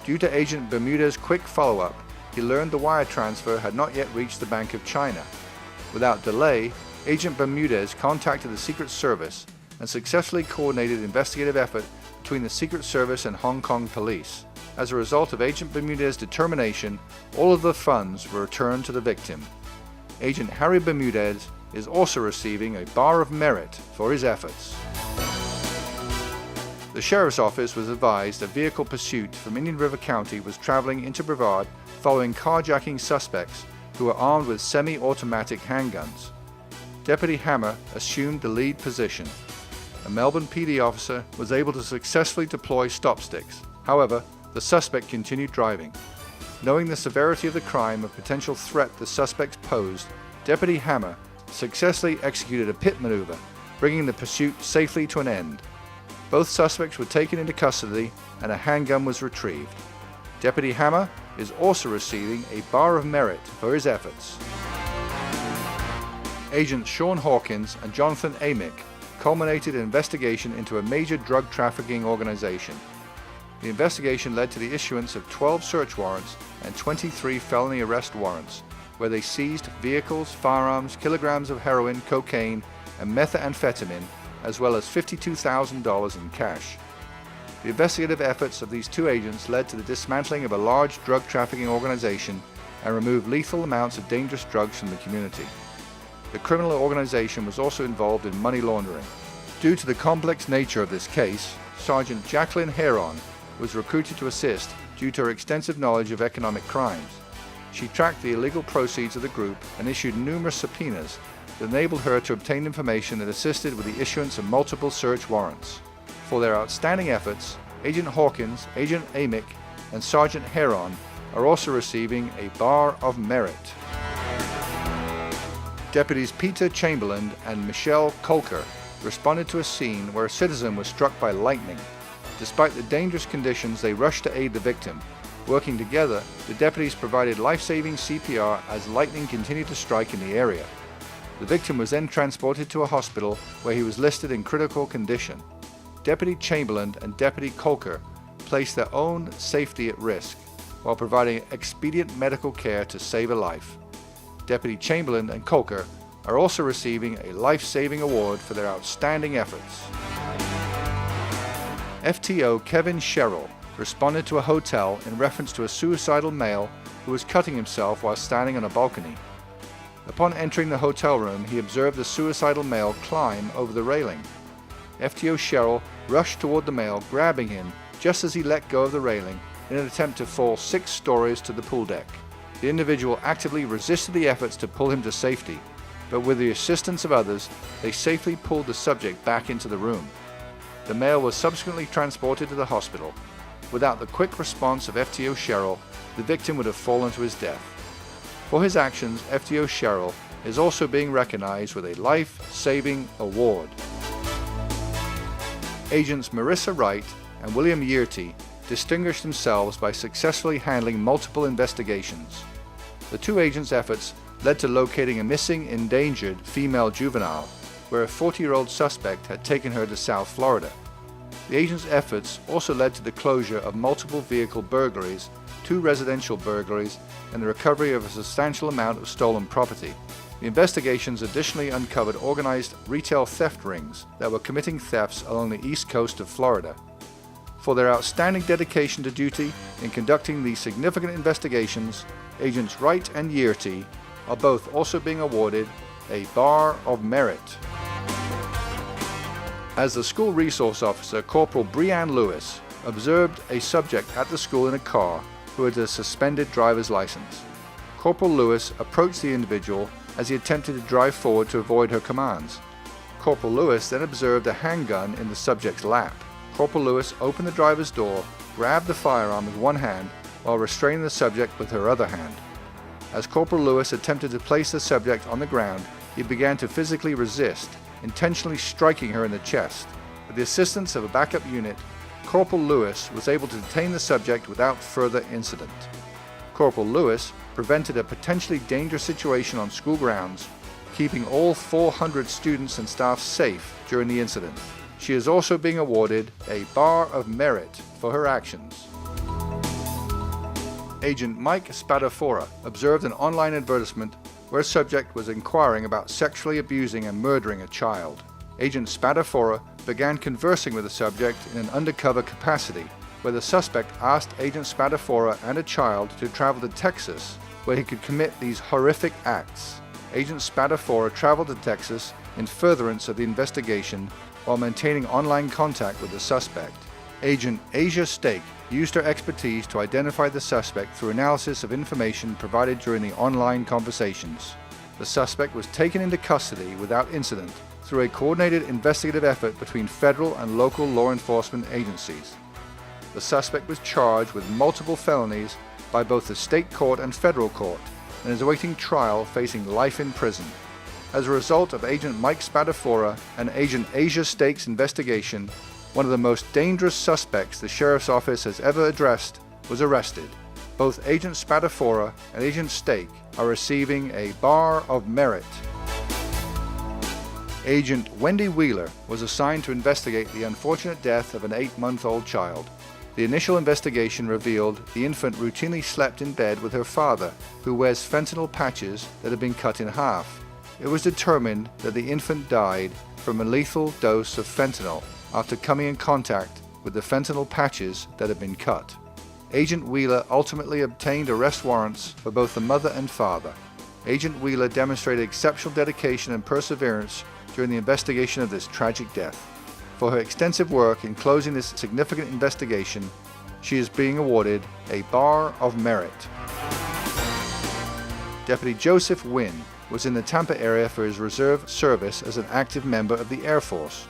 [SPEAKER 6] Due to Agent Bermudez's quick follow-up, he learned the wire transfer had not yet reached the Bank of China. Without delay, Agent Bermudez contacted the Secret Service and successfully coordinated investigative effort between the Secret Service and Hong Kong police. As a result of Agent Bermudez's determination, all of the funds were returned to the victim. Agent Harry Bermudez is also receiving a Bar of Merit for his efforts. The Sheriff's Office was advised a vehicle pursuit from Indian River County was traveling into Brevard following carjacking suspects who were armed with semi-automatic handguns. Deputy Hammer assumed the lead position. A Melbourne PD officer was able to successfully deploy stop sticks. However, the suspect continued driving. Knowing the severity of the crime and potential threat the suspects posed, Deputy Hammer successfully executed a pit maneuver, bringing the pursuit safely to an end. Both suspects were taken into custody and a handgun was retrieved. Deputy Hammer is also receiving a Bar of Merit for his efforts. Agents Sean Hawkins and Jonathan Amick culminated an investigation into a major drug trafficking organization. The investigation led to the issuance of 12 search warrants and 23 felony arrest warrants, where they seized vehicles, firearms, kilograms of heroin, cocaine, and methamphetamine, as well as $52,000 in cash. The investigative efforts of these two agents led to the dismantling of a large drug trafficking organization and removed lethal amounts of dangerous drugs from the community. The criminal organization was also involved in money laundering. Due to the complex nature of this case, Sergeant Jacqueline Heron was recruited to assist due to her extensive knowledge of economic crimes. She tracked the illegal proceeds of the group and issued numerous subpoenas that enabled her to obtain information that assisted with the issuance of multiple search warrants. For their outstanding efforts, Agent Hawkins, Agent Amick, and Sergeant Heron are also receiving a Bar of Merit. Deputies Peter Chamberlain and Michelle Colker responded to a scene where a citizen was struck by lightning. Despite the dangerous conditions, they rushed to aid the victim. Working together, the deputies provided life-saving CPR as lightning continued to strike in the area. The victim was then transported to a hospital where he was listed in critical condition. Deputy Chamberlain and Deputy Colker placed their own safety at risk while providing expedient medical care to save a life. Deputy Chamberlain and Colker are also receiving a life-saving award for their outstanding efforts. FTO Kevin Sherrill responded to a hotel in reference to a suicidal male who was cutting himself while standing on a balcony. Upon entering the hotel room, he observed the suicidal male climb over the railing. FTO Sherrill rushed toward the male, grabbing him just as he let go of the railing in an attempt to fall 6 stories to the pool deck. The individual actively resisted the efforts to pull him to safety, but with the assistance of others, they safely pulled the subject back into the room. The male was subsequently transported to the hospital. Without the quick response of FTO Sherrill, the victim would have fallen to his death. For his actions, FTO Sherrill is also being recognized with a life-saving award. Agents Marissa Wright and William Yearty distinguished themselves by successfully handling multiple investigations. The two agents' efforts led to locating a missing, endangered female juvenile, where a 40-year-old suspect had taken her to South Florida. The agents' efforts also led to the closure of multiple vehicle burglaries, 2 residential burglaries, and the recovery of a substantial amount of stolen property. The investigations additionally uncovered organized retail theft rings that were committing thefts along the east coast of Florida. For their outstanding dedication to duty in conducting these significant investigations, Agents Wright and Yearty are both also being awarded a Bar of Merit. As the school resource officer, Corporal Breanne Lewis observed a subject at the school in a car who had a suspended driver's license. Corporal Lewis approached the individual as he attempted to drive forward to avoid her commands. Corporal Lewis then observed a handgun in the subject's lap. Corporal Lewis opened the driver's door, grabbed the firearm with one hand while restraining the subject with her other hand. As Corporal Lewis attempted to place the subject on the ground, he began to physically resist, intentionally striking her in the chest. With the assistance of a backup unit, Corporal Lewis was able to detain the subject without further incident. Corporal Lewis prevented a potentially dangerous situation on school grounds, keeping all 400 students and staff safe during the incident. She is also being awarded a Bar of Merit for her actions. Agent Mike Spadafora observed an online advertisement where a subject was inquiring about sexually abusing and murdering a child. Agent Spadafora began conversing with the subject in an undercover capacity, where the suspect asked Agent Spadafora and a child to travel to Texas, where he could commit these horrific acts. Agent Spadafora traveled to Texas in furtherance of the investigation while maintaining online contact with the suspect. Agent Asia Stake used her expertise to identify the suspect through analysis of information provided during the online conversations. The suspect was taken into custody without incident through a coordinated investigative effort between federal and local law enforcement agencies. The suspect was charged with multiple felonies by both the state court and federal court and is awaiting trial, facing life in prison. As a result of Agent Mike Spadafora and Agent Asia Stake's investigation, one of the most dangerous suspects the Sheriff's Office has ever addressed was arrested. Both Agent Spadafora and Agent Stake are receiving a Bar of Merit. Agent Wendy Wheeler was assigned to investigate the unfortunate death of an 8-month-old child. The initial investigation revealed the infant routinely slept in bed with her father, who wears fentanyl patches that had been cut in half. It was determined that the infant died from a lethal dose of fentanyl after coming in contact with the fentanyl patches that had been cut. Agent Wheeler ultimately obtained arrest warrants for both the mother and father. Agent Wheeler demonstrated exceptional dedication and perseverance during the investigation of this tragic death. For her extensive work in closing this significant investigation, she is being awarded a Bar of Merit. Deputy Joseph Wynn was in the Tampa area for his reserve service as an active member of the Air Force.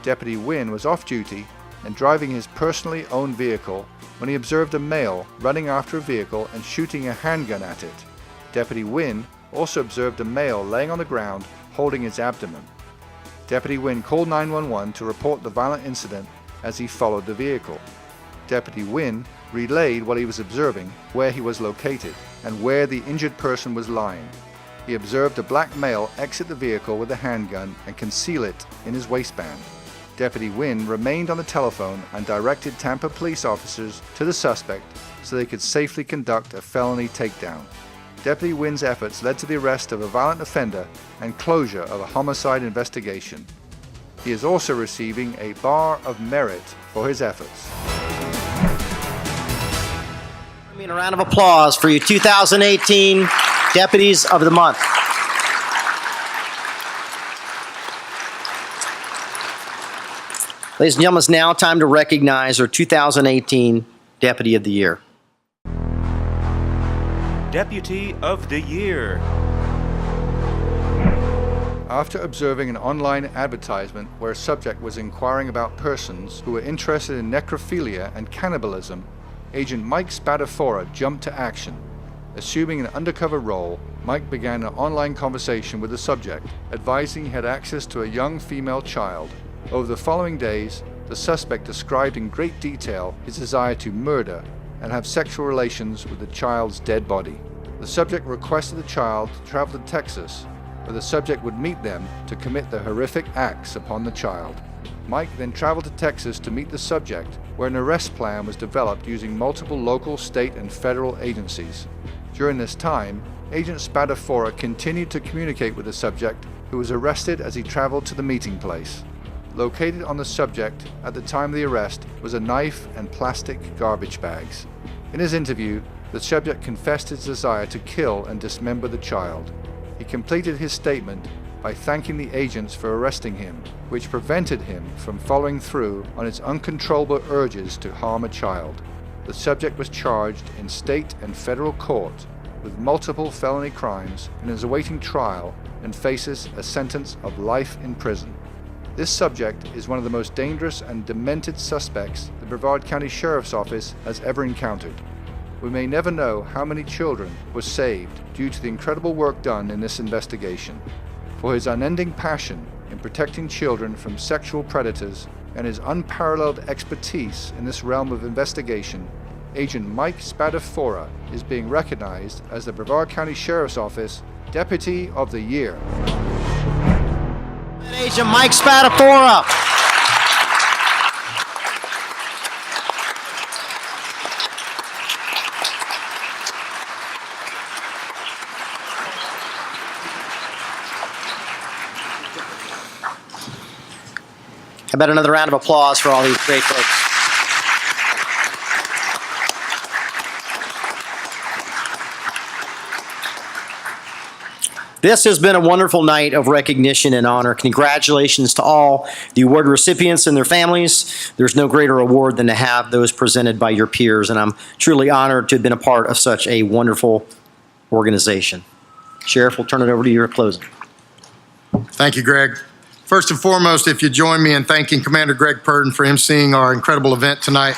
[SPEAKER 6] Deputy Wynn was off duty and driving his personally owned vehicle when he observed a male running after a vehicle and shooting a handgun at it. Deputy Wynn also observed a male laying on the ground holding his abdomen. Deputy Wynn called 911 to report the violent incident as he followed the vehicle. Deputy Wynn relayed what he was observing, where he was located, and where the injured person was lying. He observed a black male exit the vehicle with a handgun and conceal it in his waistband. Deputy Wynn remained on the telephone and directed Tampa police officers to the suspect so they could safely conduct a felony takedown. Deputy Wynn's efforts led to the arrest of a violent offender and closure of a homicide investigation. He is also receiving a Bar of Merit for his efforts.
[SPEAKER 1] I mean, a round of applause for you 2018 Deputies of the Month. Ladies and gentlemen, it's now time to recognize our 2018 Deputy of the Year.
[SPEAKER 5] Deputy of the Year.
[SPEAKER 6] After observing an online advertisement where a subject was inquiring about persons who were interested in necrophilia and cannibalism, Agent Mike Spadafora jumped to action. Assuming an undercover role, Mike began an online conversation with the subject, advising he had access to a young female child. Over the following days, the suspect described in great detail his desire to murder and have sexual relations with the child's dead body. The subject requested the child to travel to Texas, where the subject would meet them to commit the horrific acts upon the child. Mike then traveled to Texas to meet the subject, where an arrest plan was developed using multiple local, state, and federal agencies. During this time, Agent Spadafora continued to communicate with the subject, who was arrested as he traveled to the meeting place. Located on the subject at the time of the arrest was a knife and plastic garbage bags. In his interview, the subject confessed his desire to kill and dismember the child. He completed his statement by thanking the agents for arresting him, which prevented him from following through on his uncontrollable urges to harm a child. The subject was charged in state and federal court with multiple felony crimes and is awaiting trial and faces a sentence of life in prison. This subject is one of the most dangerous and demented suspects the Brevard County Sheriff's Office has ever encountered. We may never know how many children were saved due to the incredible work done in this investigation. For his unending passion in protecting children from sexual predators and his unparalleled expertise in this realm of investigation, Agent Mike Spadafora is being recognized as the Brevard County Sheriff's Office Deputy of the Year.
[SPEAKER 1] Agent Mike Spadafora. How about another round of applause for all these great folks? This has been a wonderful night of recognition and honor. Congratulations to all the award recipients and their families. There's no greater award than to have those presented by your peers, and I'm truly honored to have been a part of such a wonderful organization. Sheriff, we'll turn it over to your closing.
[SPEAKER 4] Thank you, Greg. First and foremost, if you join me in thanking Commander Greg Purdon for emceeing our incredible event tonight.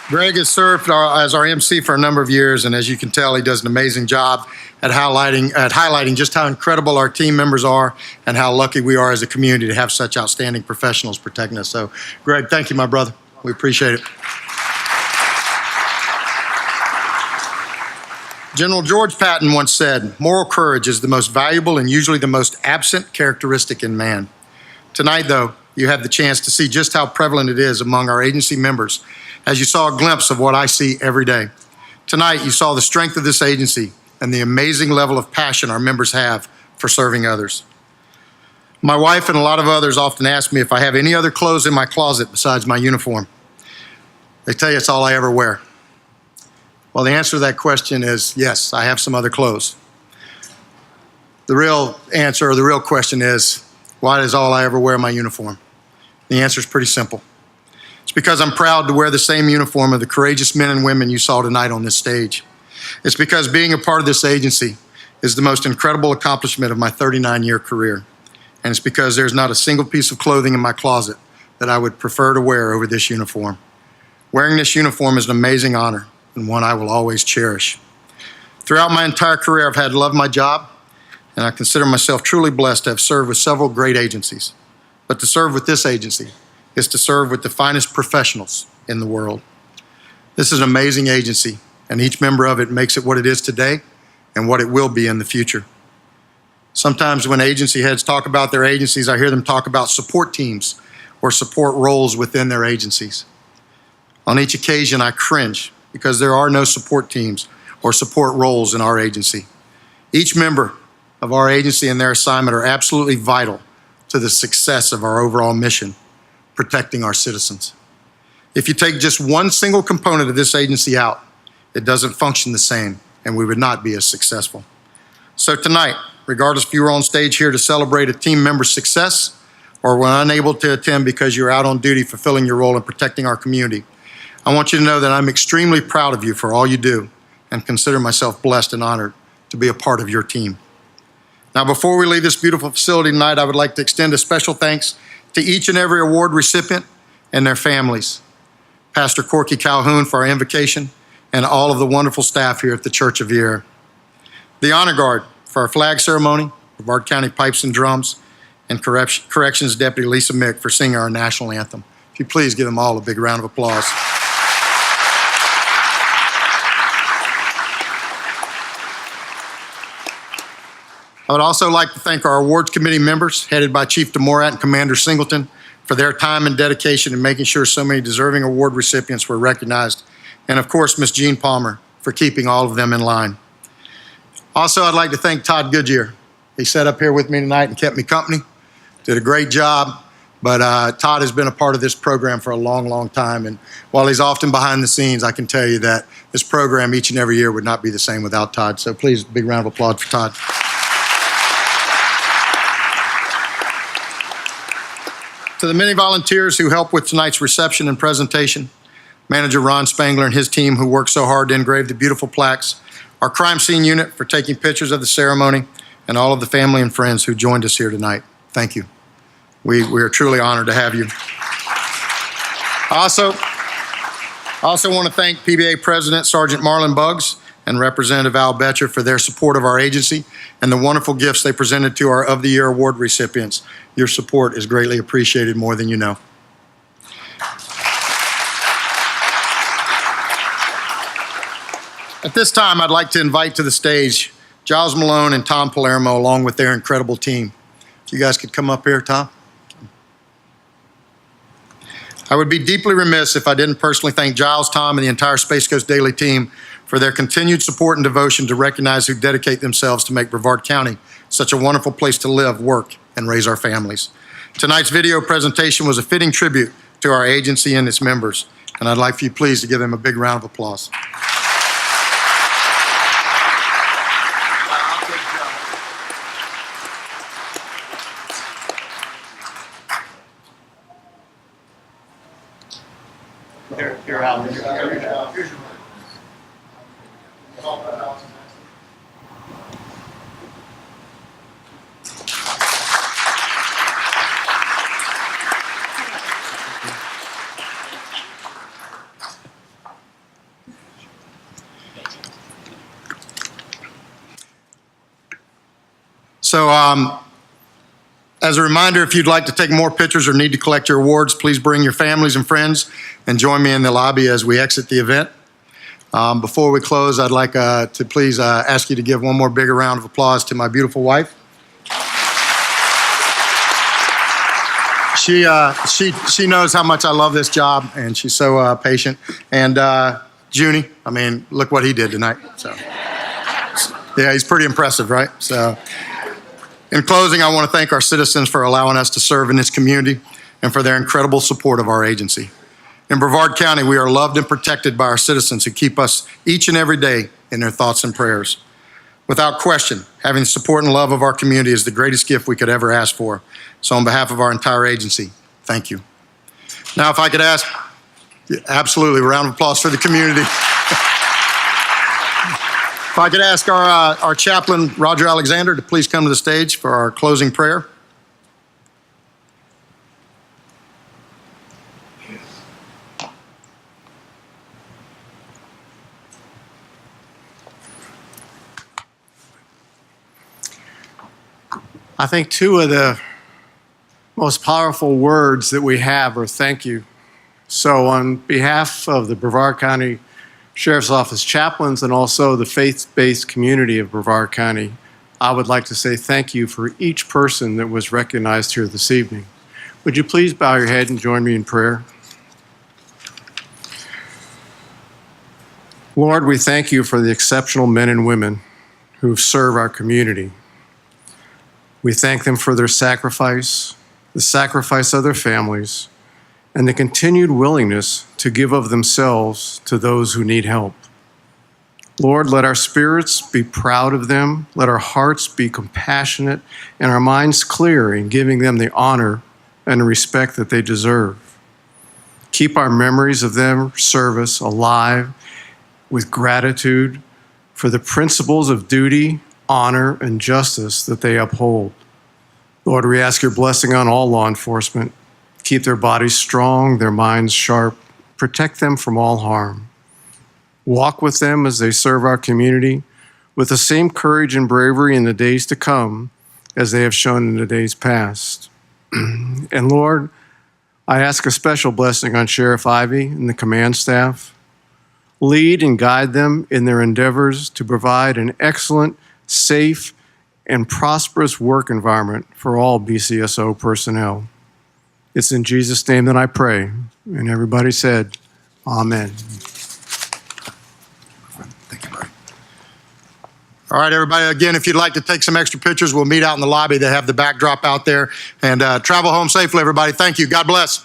[SPEAKER 4] Greg has served as our MC for a number of years, and as you can tell, he does an amazing job at highlighting just how incredible our team members are and how lucky we are as a community to have such outstanding professionals protecting us. So, Greg, thank you, my brother. We appreciate it. General George Patton once said, "Moral courage is the most valuable and usually the most absent characteristic in man." Tonight, though, you have the chance to see just how prevalent it is among our agency members, as you saw a glimpse of what I see every day. Tonight, you saw the strength of this agency and the amazing level of passion our members have for serving others. My wife and a lot of others often ask me if I have any other clothes in my closet besides my uniform. They tell you it's all I ever wear. Well, the answer to that question is yes, I have some other clothes. The real answer, or the real question is, why does all I ever wear my uniform? The answer is pretty simple. It's because I'm proud to wear the same uniform of the courageous men and women you saw tonight on this stage. It's because being a part of this agency is the most incredible accomplishment of my 39-year career. And it's because there's not a single piece of clothing in my closet that I would prefer to wear over this uniform. Wearing this uniform is an amazing honor, and one I will always cherish. Throughout my entire career, I've had to love my job, and I consider myself truly blessed to have served with several great agencies. But to serve with this agency is to serve with the finest professionals in the world. This is an amazing agency, and each member of it makes it what it is today and what it will be in the future. Sometimes when agency heads talk about their agencies, I hear them talk about support teams or support roles within their agencies. On each occasion, I cringe, because there are no support teams or support roles in our agency. Each member of our agency and their assignment are absolutely vital to the success of our overall mission, protecting our citizens. If you take just one single component of this agency out, it doesn't function the same, and we would not be as successful. So tonight, regardless if you were on stage here to celebrate a team member's success or were unable to attend because you're out on duty fulfilling your role in protecting our community, I want you to know that I'm extremely proud of you for all you do and consider myself blessed and honored to be a part of your team. Now, before we leave this beautiful facility tonight, I would like to extend a special thanks to each and every award recipient and their families, Pastor Corky Calhoun for our invocation, and all of the wonderful staff here at the Church of the Air. The Honor Guard for our flag ceremony, Brevard County Pipes and Drums, and Corrections Deputy Lisa Mick for singing our national anthem. If you please give them all a big round of applause. I would also like to thank our awards committee members, headed by Chief DeMorat and Commander Singleton, for their time and dedication in making sure so many deserving award recipients were recognized. And of course, Ms. Jean Palmer for keeping all of them in line. Also, I'd like to thank Todd Goodyear. He sat up here with me tonight and kept me company, did a great job. But Todd has been a part of this program for a long, long time. And while he's often behind the scenes, I can tell you that this program each and every year would not be the same without Todd. So please, big round of applause for Todd. To the many volunteers who helped with tonight's reception and presentation, Manager Ron Spangler and his team who worked so hard to engrave the beautiful plaques, our crime scene unit for taking pictures of the ceremony, and all of the family and friends who joined us here tonight. Thank you. We are truly honored to have you. I also want to thank PBA President Sergeant Marlon Buggs and Representative Al Betcher for their support of our agency and the wonderful gifts they presented to our Of the Year award recipients. Your support is greatly appreciated, more than you know. At this time, I'd like to invite to the stage Giles Malone and Tom Palermo, along with their incredible team. If you guys could come up here, Tom. I would be deeply remiss if I didn't personally thank Giles, Tom, and the entire Space Coast Daily team for their continued support and devotion to recognize who dedicate themselves to make Brevard County such a wonderful place to live, work, and raise our families. Tonight's video presentation was a fitting tribute to our agency and its members, and I'd like for you please to give them a big round of applause. So, as a reminder, if you'd like to take more pictures or need to collect your awards, please bring your families and friends and join me in the lobby as we exit the event. Before we close, I'd like to please ask you to give one more bigger round of applause to my beautiful wife. She knows how much I love this job, and she's so patient. And Junie, I mean, look what he did tonight. So, yeah, he's pretty impressive, right? So. In closing, I want to thank our citizens for allowing us to serve in this community and for their incredible support of our agency. In Brevard County, we are loved and protected by our citizens who keep us each and every day in their thoughts and prayers. Without question, having the support and love of our community is the greatest gift we could ever ask for. So on behalf of our entire agency, thank you. Now, if I could ask, absolutely, a round of applause for the community. If I could ask our chaplain, Roger Alexander, to please come to the stage for our closing prayer.
[SPEAKER 7] I think two of the most powerful words that we have are thank you. So on behalf of the Brevard County Sheriff's Office chaplains and also the faith-based community of Brevard County, I would like to say thank you for each person that was recognized here this evening. Would you please bow your head and join me in prayer? Lord, we thank you for the exceptional men and women who serve our community. We thank them for their sacrifice, the sacrifice of their families, and the continued willingness to give of themselves to those who need help. Lord, let our spirits be proud of them, let our hearts be compassionate, and our minds clear in giving them the honor and the respect that they deserve. Keep our memories of their service alive with gratitude for the principles of duty, honor, and justice that they uphold. Lord, we ask your blessing on all law enforcement. Keep their bodies strong, their minds sharp. Protect them from all harm. Walk with them as they serve our community with the same courage and bravery in the days to come as they have shown in the days past. And Lord, I ask a special blessing on Sheriff Ivey and the command staff. Lead and guide them in their endeavors to provide an excellent, safe, and prosperous work environment for all BCSO personnel. It's in Jesus' name that I pray. And everybody said, amen.
[SPEAKER 4] Thank you, buddy. All right, everybody, again, if you'd like to take some extra pictures, we'll meet out in the lobby. They have the backdrop out there. And travel home safely, everybody. Thank you. God bless.